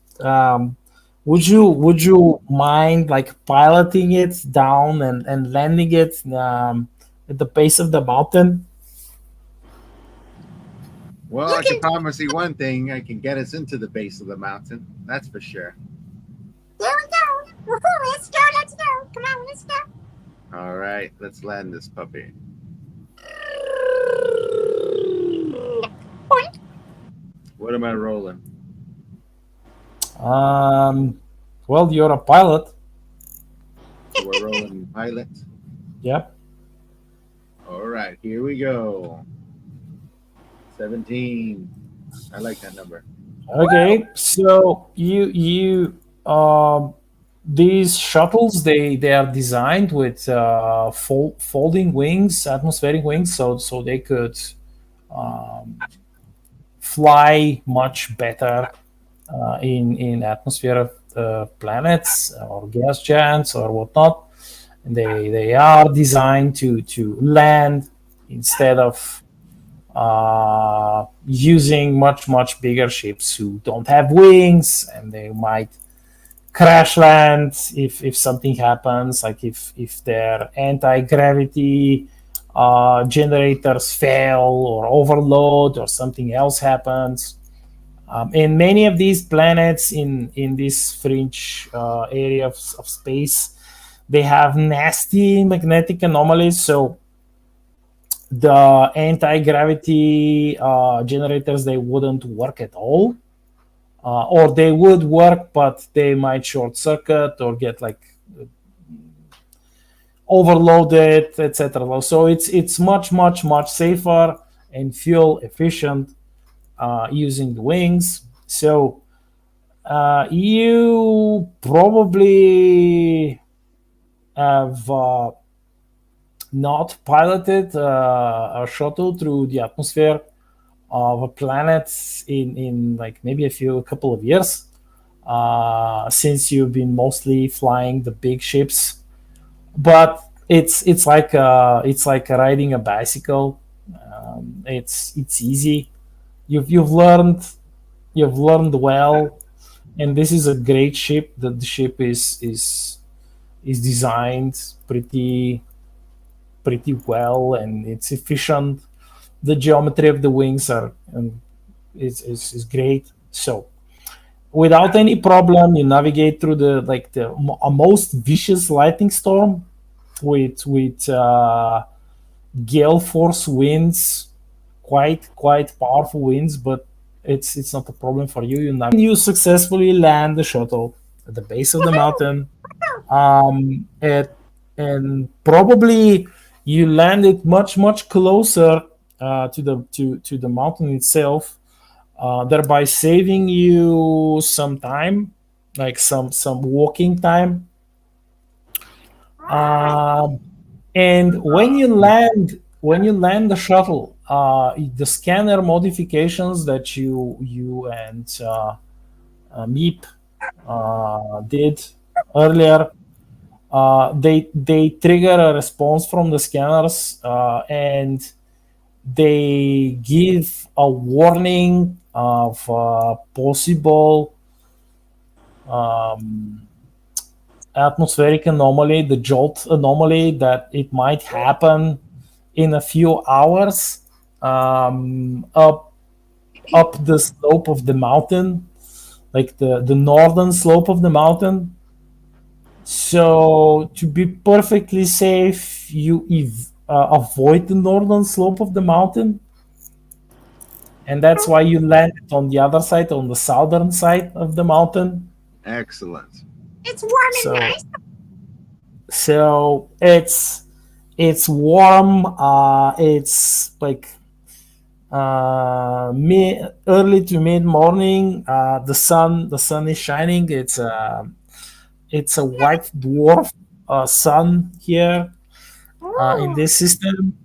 Would you mind like piloting it down and landing it at the base of the mountain? Well, You I can can- promise you one thing: I can get us into the base of the mountain. That's for sure. There we go. Woohoo, let's go. Come on, let's go. All right, let's land this puppy. Boink. What am I rolling? Well, you're a pilot. So we're rolling pilot. Yep. All right, here we go. 17. I like that number. Okay. So these shuttles they are designed with folding wings, atmospheric wings, so they could um, fly much better in atmosphere of planets or gas giants or whatnot. And they are designed to land instead of using much bigger ships who don't have wings, and they might crash land if something happens, like if their anti-gravity generators fail or overload or something else happens. And many of these planets in this fringe area of space, they have nasty magnetic anomalies. So the anti-gravity generators, they wouldn't work at all, or they would work, but they might short circuit or get like overloaded, etc. So it's much safer and fuel efficient using the wings. So you probably have not piloted a shuttle through the atmosphere of a planet in like maybe a couple of years, since you've been mostly flying the big ships. But it's like riding a bicycle. It's easy. You've learned well, and this is a great ship. The ship is designed pretty well, and it's efficient. The geometry of the wings is great. So without any problem, you navigate through a most vicious lightning storm with gale force winds, quite powerful winds, but it's not a problem for you. You successfully land the shuttle at the base of the mountain. At and probably you landed much closer to the mountain itself, thereby saving you some time, like some walking time. And when you land the shuttle, the scanner modifications that you and Meep did earlier, they trigger a response from the scanners, and they give a warning of possible atmospheric anomaly, the jolt anomaly, that it might happen in a few hours, up the slope of the mountain, like the northern slope of the mountain. So to be perfectly safe, you avoid the northern slope of the mountain, and that's why you landed on the other side, on the southern side of the mountain. Excellent. It's warm and So nice. so it's warm. It's like early to mid morning. The sun is shining. It's a white dwarf sun here in Ooh. this system.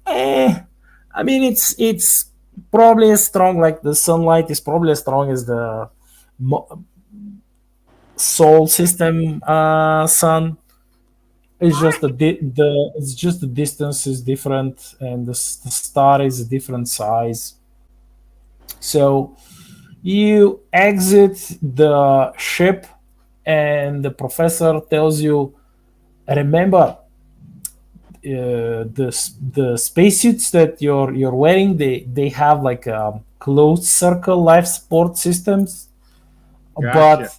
I mean, it's probably as strong, like the sunlight is probably as strong as the Sol system sun. It's just the distance is different, and the star is a different size. So you exit the ship, and the professor tells you, remember, the spacesuits that you're wearing, they have like closed circle life support systems, Gotcha.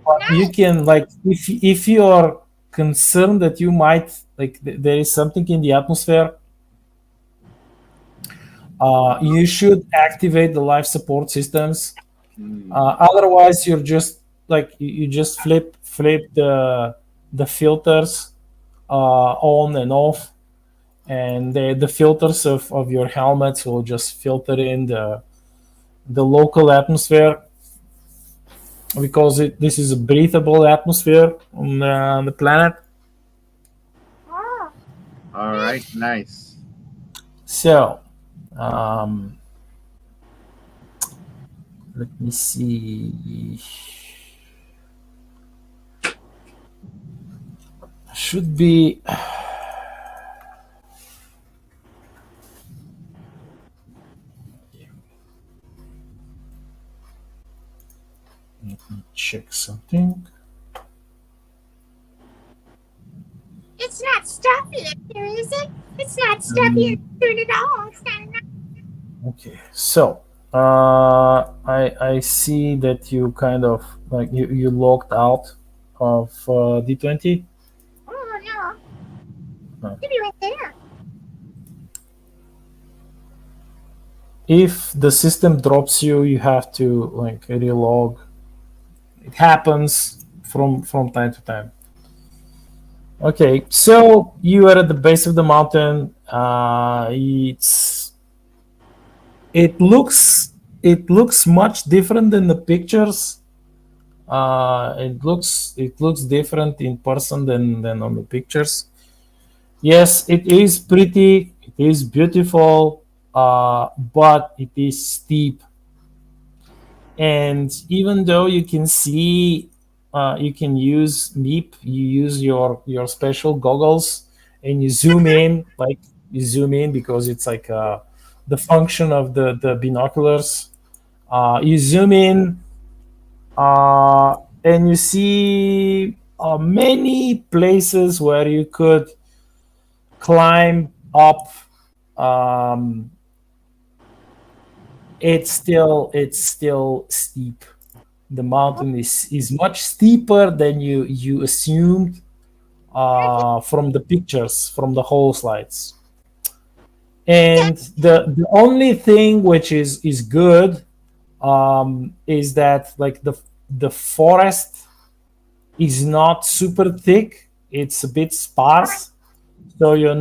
but you can, like, if you are concerned that you might, like, there is something in the atmosphere, you should activate the life support systems. Otherwise, you're just like you just flip the filters on and off, and the filters of your helmets will just filter in the local atmosphere, because this is a breathable atmosphere on the planet. Oh, All right, nice. So, let me see. Should be. Let me check something. it's not stuffy in here, is it? It's not stuffy in here at all. It's not enough. Okay, so I see that you kind of like you logged out of D20. Oh, no. Oh. Give me right there. If the system drops you, you have to like relog. It happens from time to time. Okay, so you are at the base of the mountain. It looks much different than the pictures. It looks different in person than on the pictures. Yes, it is pretty. It is beautiful, but it is steep. And even though you can see, you can use Meep. You use your special goggles, and you zoom in, like you zoom in because it's like the function of the binoculars. You zoom in, and you see many places where you could climb up. It's still steep. The mountain is much steeper than you assumed from the pictures, from the whole slides. And the only thing which is good is that like the forest is not super thick. It's a bit sparse, so you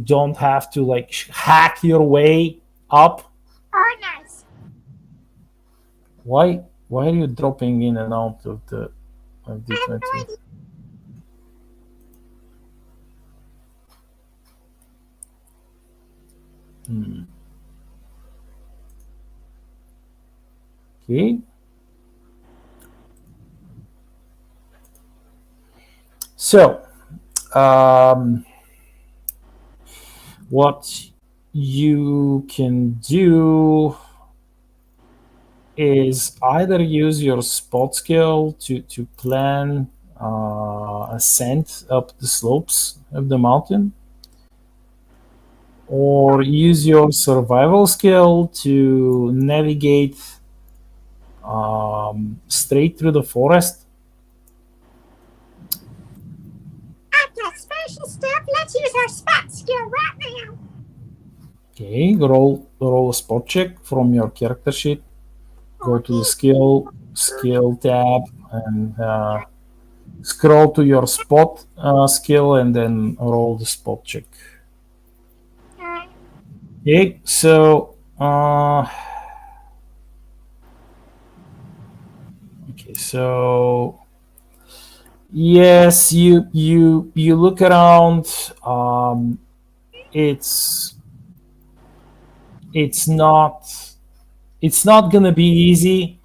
don't have to like hack your way up. Oh, nice. Why are you dropping in and out of the I have D20? no idea. Okay. So, what you can do is either use your spot skill to plan ascent up the slopes of the mountain, or use your survival skill to navigate straight through the forest. I've got special stuff. Let's use our spot skill right now. Okay, roll a spot check from your character sheet. Go to the skill tab, and scroll to your spot skill, and then roll the spot check. All right. Okay, so yes, you look around. It's not gonna be easy.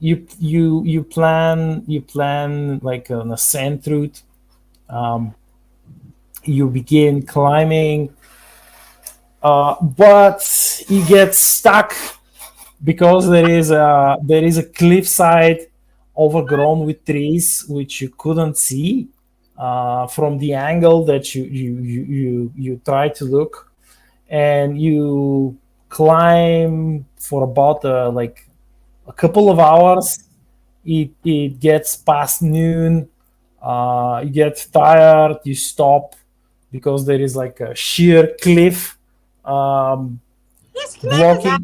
You plan like an ascent route. You begin climbing, but you get stuck because there is a cliffside overgrown with trees which you couldn't see from the angle that you try to look, and you climb for about like a couple of hours. It gets past noon. You get tired. You stop because there is like a sheer cliff This cliff is up.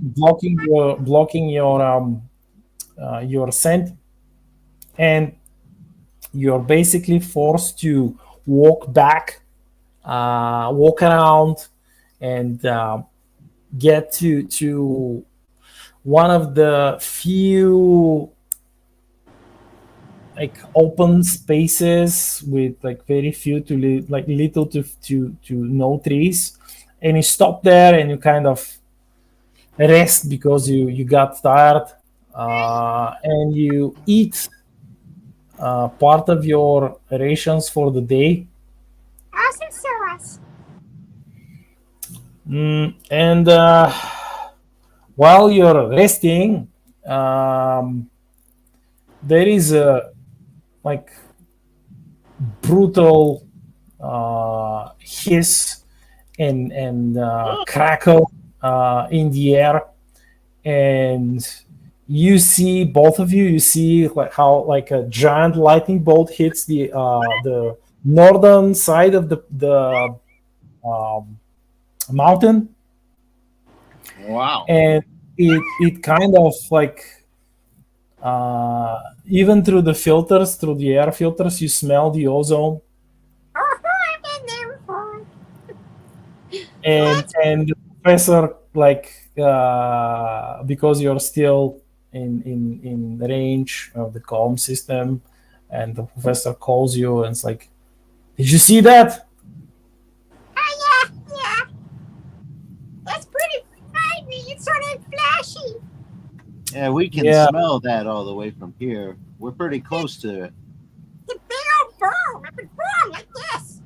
blocking your scent, and you're basically forced to walk back, walk around, and get to one of the few like open spaces with like very few to like little to no trees, and you stop there and you kind of rest because you got tired, and you eat part of your rations for the day. Awesome sauce. And while you're resting, there is a like brutal hiss and crackle in the air, and you see, both of you see like how like a giant lightning bolt hits the northern side of the mountain, Wow. and it kind of like even through the filters, through the air filters, you smell the ozone, Oh, I've been there before. and the professor like because you're still in range of the comm system, and the professor calls you and it's like, did you see that? Oh, yeah. That's pretty frightening. It's sort of flashy. Yeah, we can Yeah. smell that all the way from here. We're pretty close to it. It's a big old boom. It would boom like this.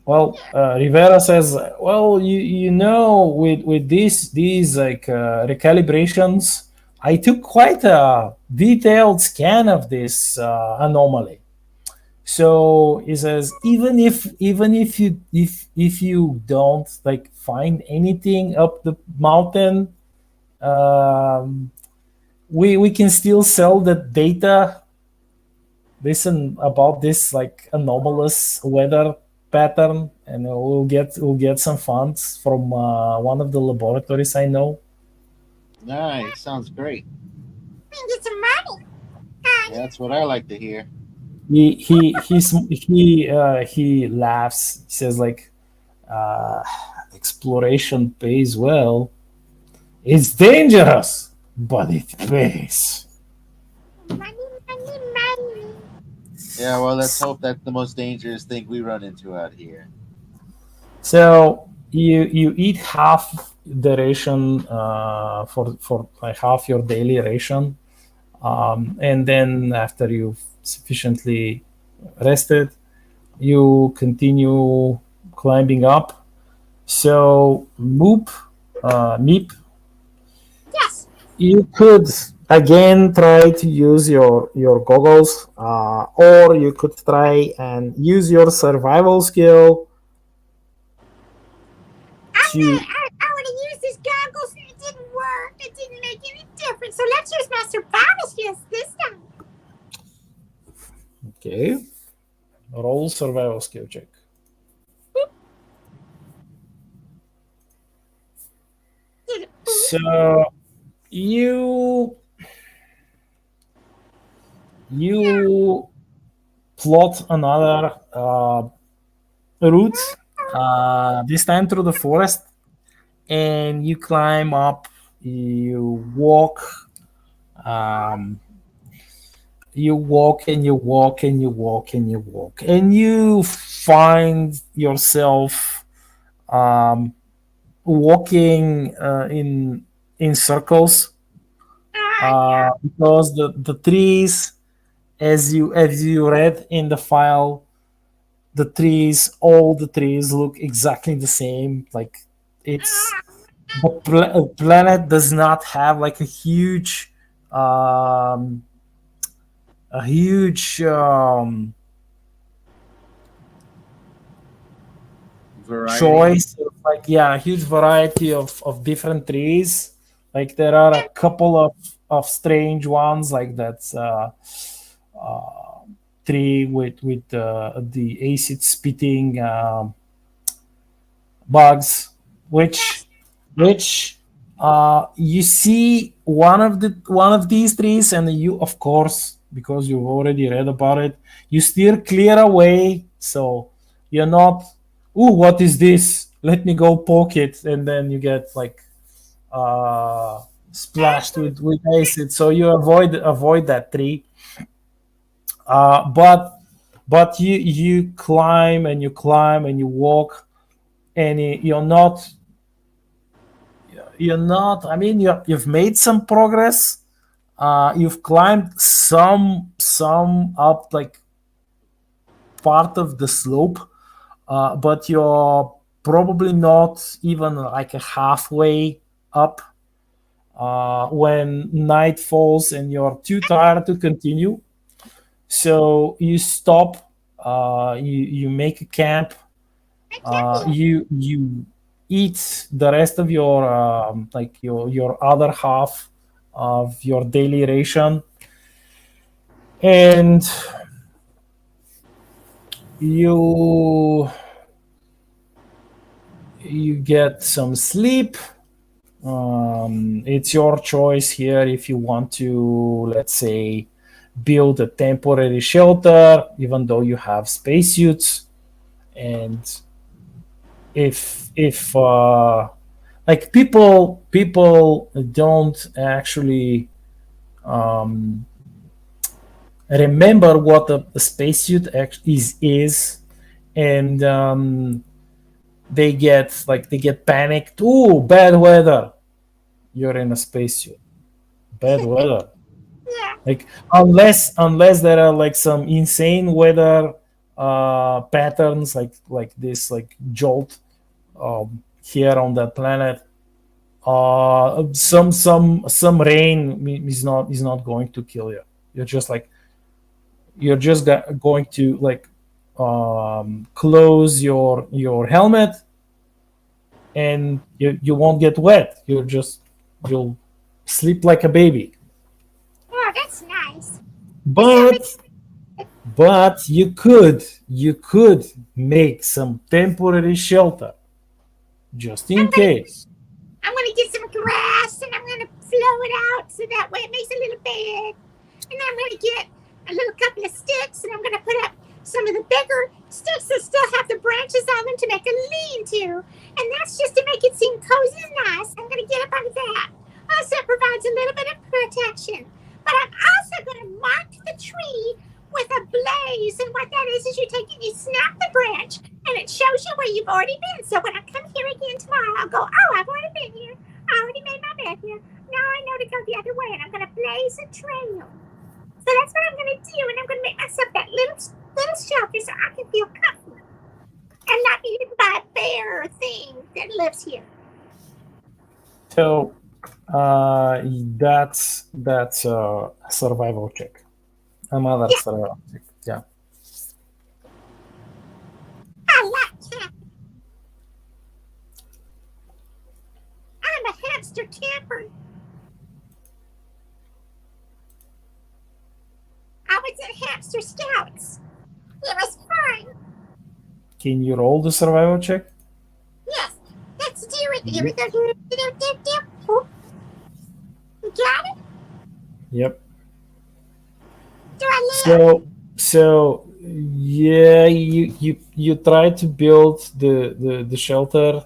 Well, Rivera says, well, you know, with these like recalibrations, I took quite a detailed scan of this anomaly. So he says, even if you don't like find anything up the mountain, we can still sell the data. Listen about this like anomalous weather pattern, and we'll get some funds from one of the laboratories I know. Nice. Sounds great. We can get some money. Yeah, that's what I like to hear. He laughs. He says like, exploration pays well. It's dangerous, but it pays. Money, money, money. Yeah, well, let's hope that's the most dangerous thing we run into out here. So you eat half the ration for like half your daily ration, and then after you've sufficiently rested, you continue climbing up. So Meep, Yes. you could again try to use your goggles, or you could try and use your survival skill to. I would have used these goggles and it didn't work. It didn't make any difference. So let's use my survival skills this time. Okay. Roll survival skill check. So you plot another route, this time through the forest, and you climb up. You walk. You walk and you walk and you walk and you walk, and you find yourself walking in circles, because the trees, as you read in the file, all the trees look exactly the same. Like it's the planet does not have like a huge variety. choice of, like, yeah, a huge variety of different trees. Like there are a couple of strange ones, like that's tree with the acid spitting bugs, which you see one of these trees, and you, of course, because you've already read about it, you steer clear away, so you're not, "Ooh, what is this? Let me go poke it," and then you get like splashed with acid. So you avoid that tree. But you climb and you climb and you walk, and you're not. I mean, you've made some progress. You've climbed some up, like part of the slope, but you're probably not even like a halfway up when night falls and you're too tired to continue. So you stop. You make a camp. You eat the rest of your like your other half of your daily ration, and you get some sleep. It's your choice here if you want to, let's say, build a temporary shelter, even though you have spacesuits. And if like people don't actually remember what a spacesuit is, and they get panicked. Oh, bad weather! You're in a spacesuit. Bad weather. Yeah. Like unless there are like some insane weather patterns, like this, like jolt here on that planet. Some rain is not going to kill you. You're just like going to like close your helmet, and you won't get wet. You'll sleep like a baby. Oh, that's nice. But you could make some temporary shelter just in case. I'm gonna get some grass and I'm gonna flow it out so that way it makes a little bed. And then I'm gonna get a little couple of sticks and I'm gonna put up some of the bigger sticks that still have the branches on them to make a lean-to. And that's just to make it seem cozy and nice. I'm gonna get up out of that. Also, it provides a little bit of protection. But I'm also gonna mark the tree with a blaze, and what that is you take it, you snap the branch, and it shows you where you've already been. So when I come here again tomorrow, I'll go, oh, I've already been here. I already made my bed here. Now I know to go the other way, and I'm going to blaze a trail. So that's what I'm going to do, and I'm going to make myself that little shelter so I can feel comfortable and not be eaten by a bear or thing that lives here. So that's a survival check. Another survival check. Yeah. I like camping. I'm a hamster camper. I was at Hamster Scouts. It was fun. Can you roll the survival check? Yes, let's do it. Here we go. You got it? Yep. Do I live? So yeah, you try to build the shelter.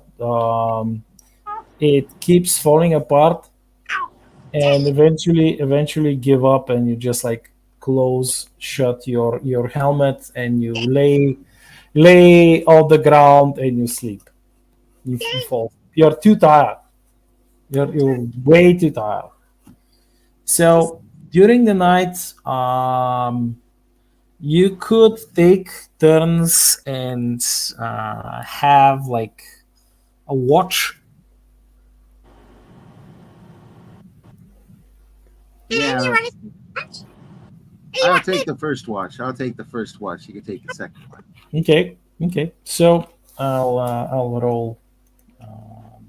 It keeps falling apart, Ow. and eventually give up, and you just like shut your helmet, and you lay on the ground and you sleep. You fall. You're too tired. You're way too tired. So during the night, you could take turns and have like a watch. Yeah, You want to watch? I'll take the first watch. You can take the second one. Okay. So I'll roll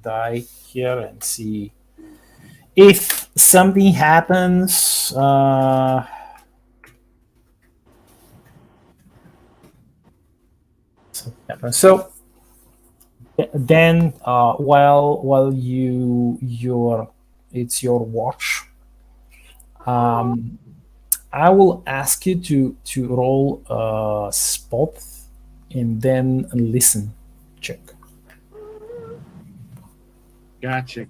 die here and see if something happens. So then, while it's your watch, I will ask you to roll a spot and then a listen check. Gotcha.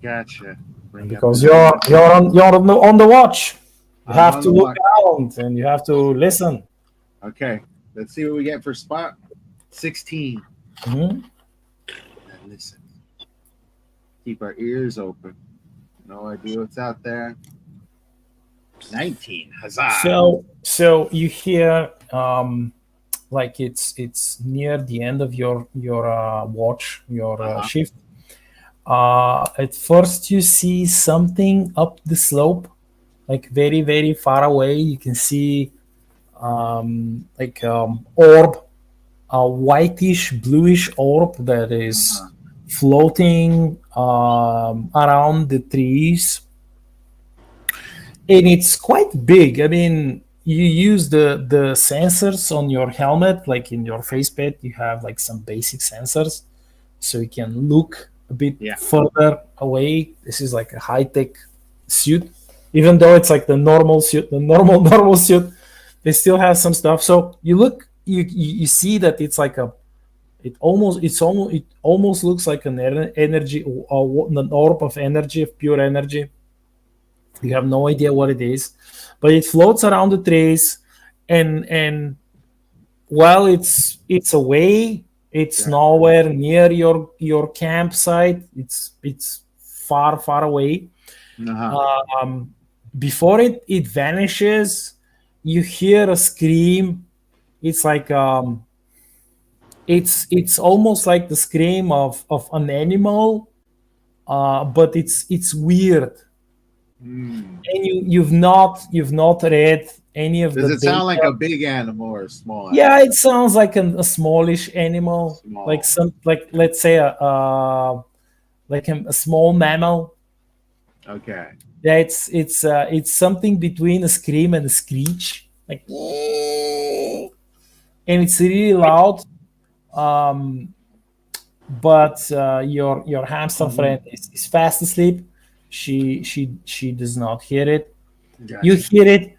Bring up Because the- you're on the watch. You I'm have on to the look watch. around and you have to listen. Okay, let's see what we get for spot. 16. Mhm. And listen. Keep our ears open. No idea what's out there. 19. Huzzah! So you hear like it's near the end of your watch, your shift. At first you see something up the slope, like very very far away. You can see orb, a whitish bluish orb that is floating around the trees, and it's quite big. I mean, you use the sensors on your helmet, like in your faceplate you have like some basic sensors, so you can look a bit further away. This is like a high-tech suit, even though it's like the normal suit, the normal suit, they still have some stuff. So you look, you see that it's like it almost looks like an energy, an orb of energy, of pure energy. You have no idea what it is, but it floats around the trees, and while it's away, it's nowhere near your campsite. It's far away. Before it vanishes, you hear a scream. It's like it's almost like the scream of an animal, but it's weird. And you've not read any of Does the it sound like data. a big animal or a small animal? Yeah, it sounds like a smallish animal, Small. like let's say a small mammal. Okay. Yeah, it's something between a scream and a screech, like, and it's really loud. But your hamster friend is fast asleep. She does not hear it. Gotcha. You hear it.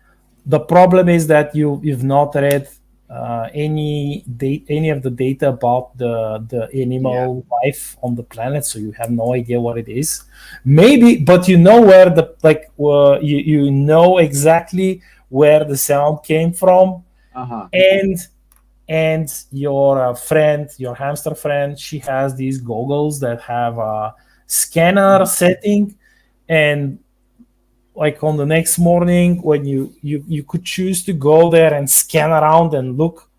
The problem is that you've not read any of the data about the animal life on the planet, so you have no idea what it is. Maybe, but you know where you know exactly where the sound came from, and your friend, your hamster friend, she has these goggles that have a scanner setting, and like on the next morning when you could choose to go there and scan around and look,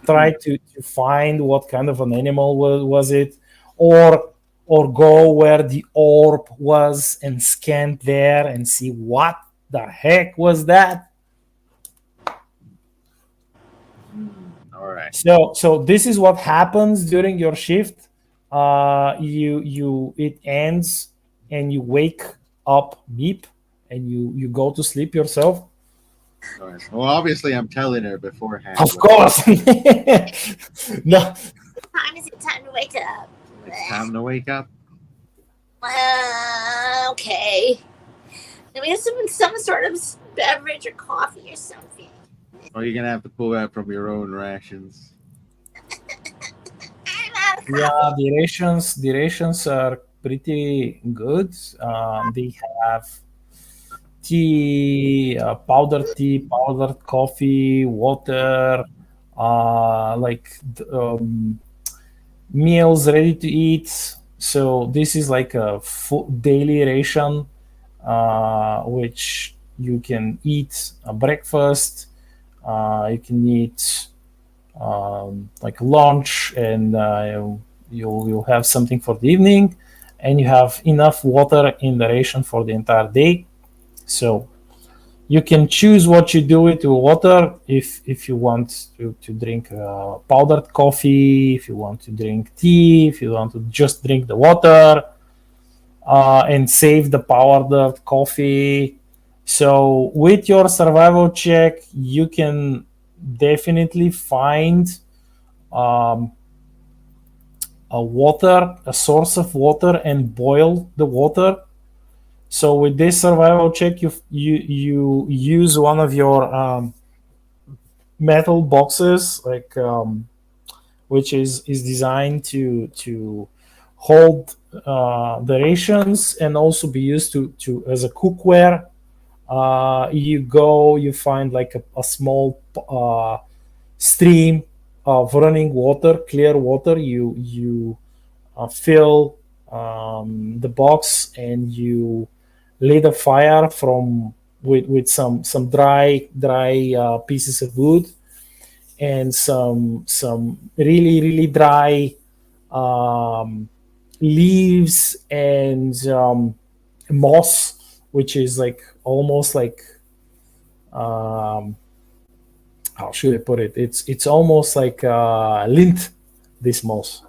try to find what kind of an animal was it, or go where the orb was and scan there and see what the heck was that. All right. So this is what happens during your shift. It ends and you wake up, beep, and you go to sleep yourself. All right. Well, obviously, I'm telling her beforehand. Of course. No. Time is it time to wake up? It's time to wake up. Okay. Do we have some sort of beverage or coffee or something? Or you're gonna have to pull that from your own rations. Yeah, the rations are pretty good. They have tea, powdered coffee, water, meals ready to eat. So this is like a full daily ration, which you can eat a breakfast. You can eat like lunch, and you'll have something for the evening, and you have enough water in the ration for the entire day. So You can choose what you do with your water. If you want to drink powdered coffee, if you want to drink tea, if you want to just drink the water and save the powdered coffee. So with your survival check, you can definitely find um, a source of water, and boil the water. So with this survival check, you use one of your metal boxes, like which is designed to hold the rations and also be used to as a cookware. You find like a small stream of running water, clear water. You fill the box, and you lit a fire from with some dry pieces of wood, and some really dry um, leaves and moss, which is like almost like um, how should I put it? It's almost like lint. This moss,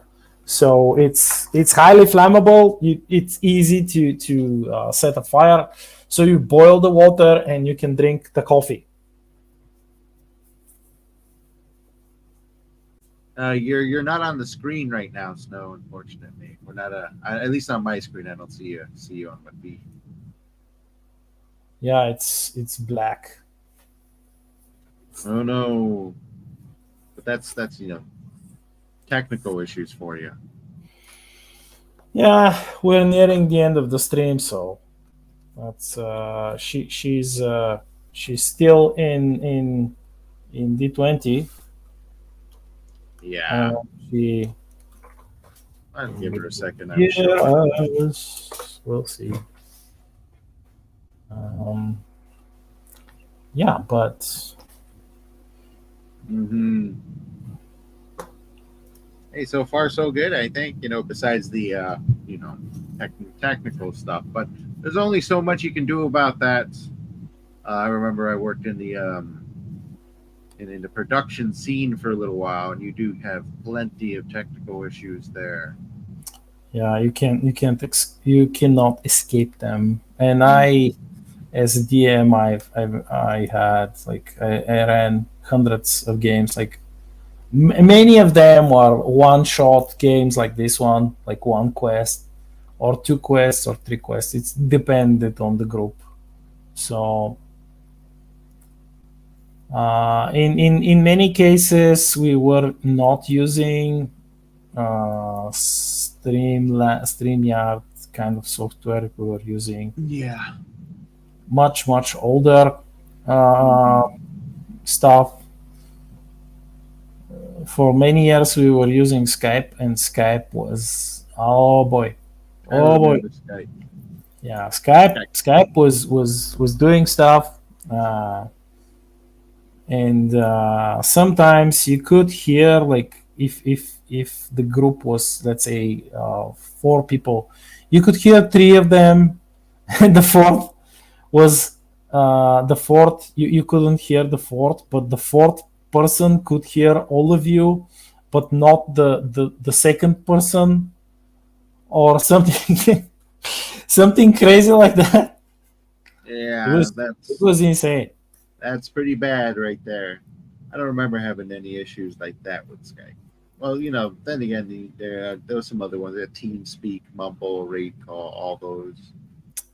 so it's highly flammable. It's easy to set a fire. So you boil the water, and you can drink the coffee. You're not on the screen right now, Snow. Unfortunately, we're not at least on my screen. I don't see you on my feed. Yeah, it's black. Oh no, but that's technical issues for you. Yeah, we're nearing the end of the stream, so that's she's still in D20. Yeah, She I'll give her a second. I'm sure. we'll see. Yeah, but Hmm. Hey, so far so good. I think besides the technical stuff, but there's only so much you can do about that. I remember I worked in the production scene for a little while, and you do have plenty of technical issues there. yeah, you cannot escape them. And I, as a DM, I had like I ran hundreds of games. Like many of them were one-shot games, like this one, like one quest, or two quests, or three quests. It's dependent on the group. So in many cases, we were not using StreamYard kind of software. We were using Yeah. much older stuff. For many years, we were using Skype, and Skype was oh boy. Skype. Yeah, Skype was doing stuff, and sometimes you could hear, like, if the group was, let's say, 4 people, you could hear 3 of them, and the fourth, you couldn't hear the fourth, but the fourth person could hear all of you, but not the second person, or something something crazy like that. Yeah, It was insane. that's pretty bad right there. I don't remember having any issues like that with Skype. Well, then again, there was some other ones. TeamSpeak, Mumble, Rate Call, all those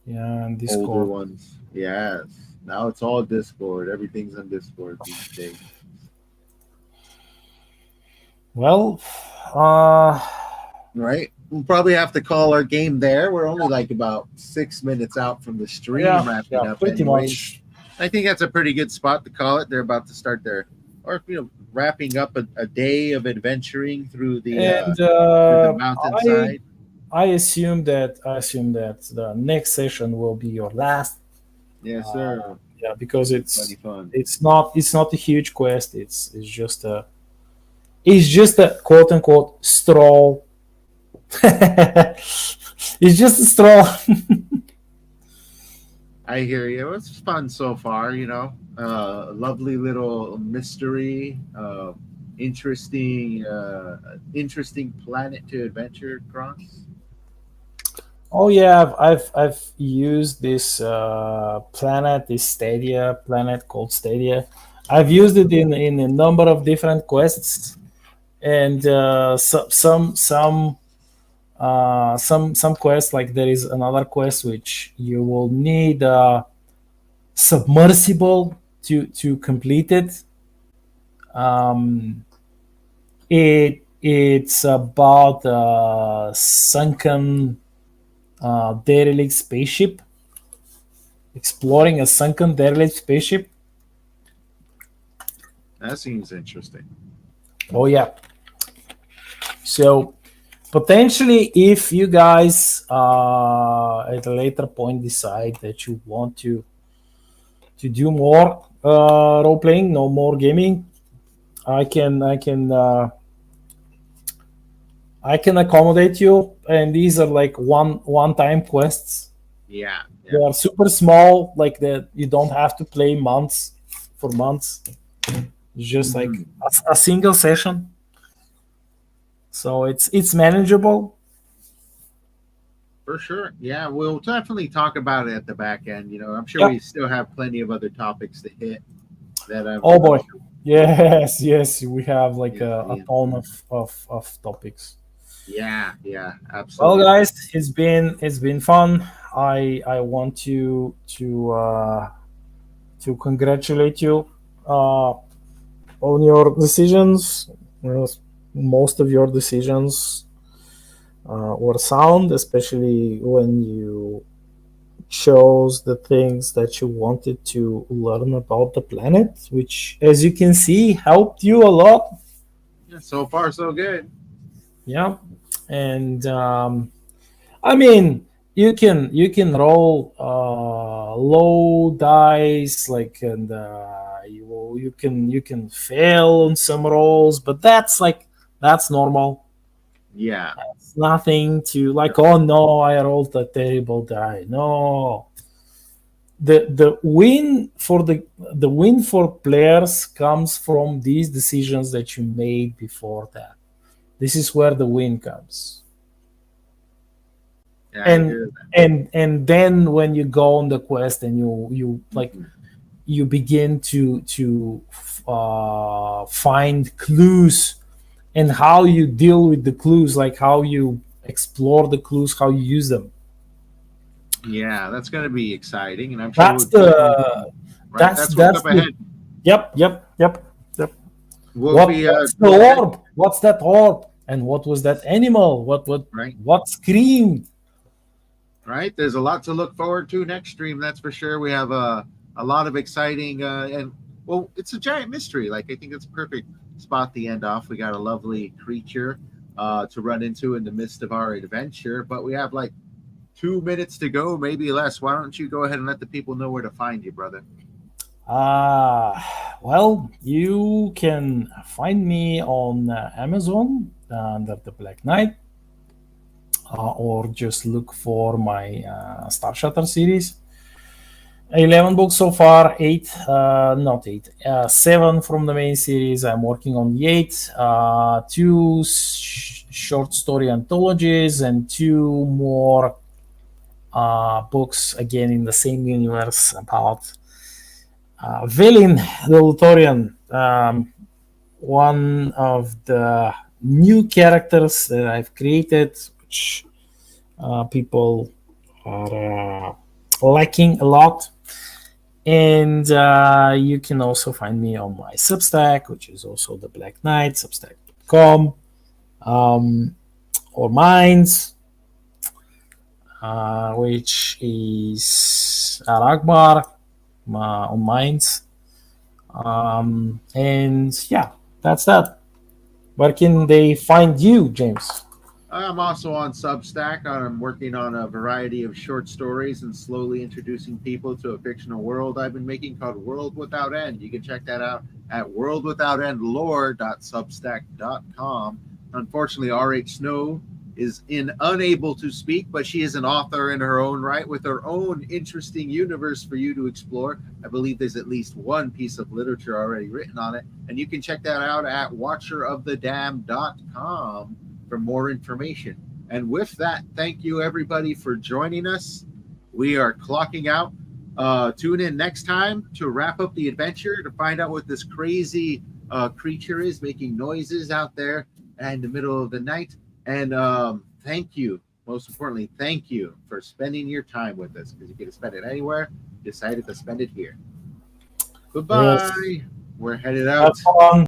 Yeah, and older Discord. ones. Yes. Now it's all Discord. Everything's on Discord these days. Well, Right. We'll probably have to call our game there. We're only like about 6 minutes out from the stream wrapping up. pretty anyways. much. I think that's a pretty good spot to call it. They're about to start wrapping up a day of adventuring through And through the mountainside. I assume that the next session will be your last. Yes, sir. Yeah, because Plenty fun. it's not a huge quest. It's just a quote unquote stroll. It's just a stroll. I hear you. It's fun so far, lovely little mystery, interesting planet to adventure across. Oh yeah, I've used this planet, this Stadia planet called Stadia. I've used it in a number of different quests, and some quests, like there is another quest which you will need a submersible to complete it. Um, it's about a sunken derelict spaceship, exploring a sunken derelict spaceship. That seems interesting. Oh yeah. So potentially, if you guys at a later point decide that you want to do more role playing, no more gaming, I can accommodate you, and these are like one time quests. Yeah, They yeah. are super small, like that you don't have to play months for months. It's just like Mhm. a single session, so it's manageable. For sure. Yeah, we'll definitely talk about it at the back end. I'm sure Yep. we still have plenty of other topics to hit that Oh I'm boy. sure. Yes, we have like Yeah, a yeah, ton of topics. yeah, Well, absolutely. guys, it's been fun. I want to congratulate you on your decisions. Well, most of your decisions were sound, especially when you chose the things that you wanted to learn about the planet, which, as you can see, helped you a lot. Yeah, so far so good. Yeah, and I mean, you can roll low dice, like, and you can fail on some rolls, but that's normal. Yeah, It's nothing to like. Oh no, I rolled a terrible die. No, the win for players comes from these decisions that you made before that. This is where the win comes. yeah, I and hear that. and then when you go on the quest and you like Mhm. you begin to find clues, and how you deal with the clues, like how you explore the clues, how you use them. Yeah, that's going to be exciting, and I'm sure That's we'll definitely, the right? that's That's what's that's up the ahead. yep. We'll what be, what's the we'll de- orb? What's that orb? And what was that animal? right, What screamed? right. There's a lot to look forward to next stream. That's for sure. We have a lot of exciting, and well, it's a giant mystery. Like I think it's a perfect spot to end off. We got a lovely creature to run into in the midst of our adventure, but we have like 2 minutes to go, maybe less. Why don't you go ahead and let the people know where to find you, brother? Well, you can find me on Amazon under the Black Knight, or just look for my StarShatter series. 11 books so far, eight, not eight, seven from the main series. I'm working on the eight, two short story anthologies, and two more books, again in the same universe, about Velin the Luthorian, one of the new characters that I've created, which people are liking a lot. And you can also find me on my Substack, which is also the Black Knight, substack.com, or Minds, which is Arakbar on Minds. And yeah, that's that. Where can they find you, James? I'm also on Substack. I'm working on a variety of short stories and slowly introducing people to a fictional world I've been making called World Without End. You can check that out at worldwithoutendlore.substack.com. Unfortunately, R.H Snow is unable to speak, but she is an author in her own right with her own interesting universe for you to explore. I believe there's at least one piece of literature already written on it, and you can check that out at watcherofthedam.com for more information. And with that, thank you everybody for joining us. We are clocking out. Tune in next time to wrap up the adventure to find out what this crazy creature is making noises out there in the middle of the night. And thank you, most importantly, thank you for spending your time with us, because you get to spend it anywhere. You decided to spend it here. Goodbye. Yes. We're headed Have out. fun.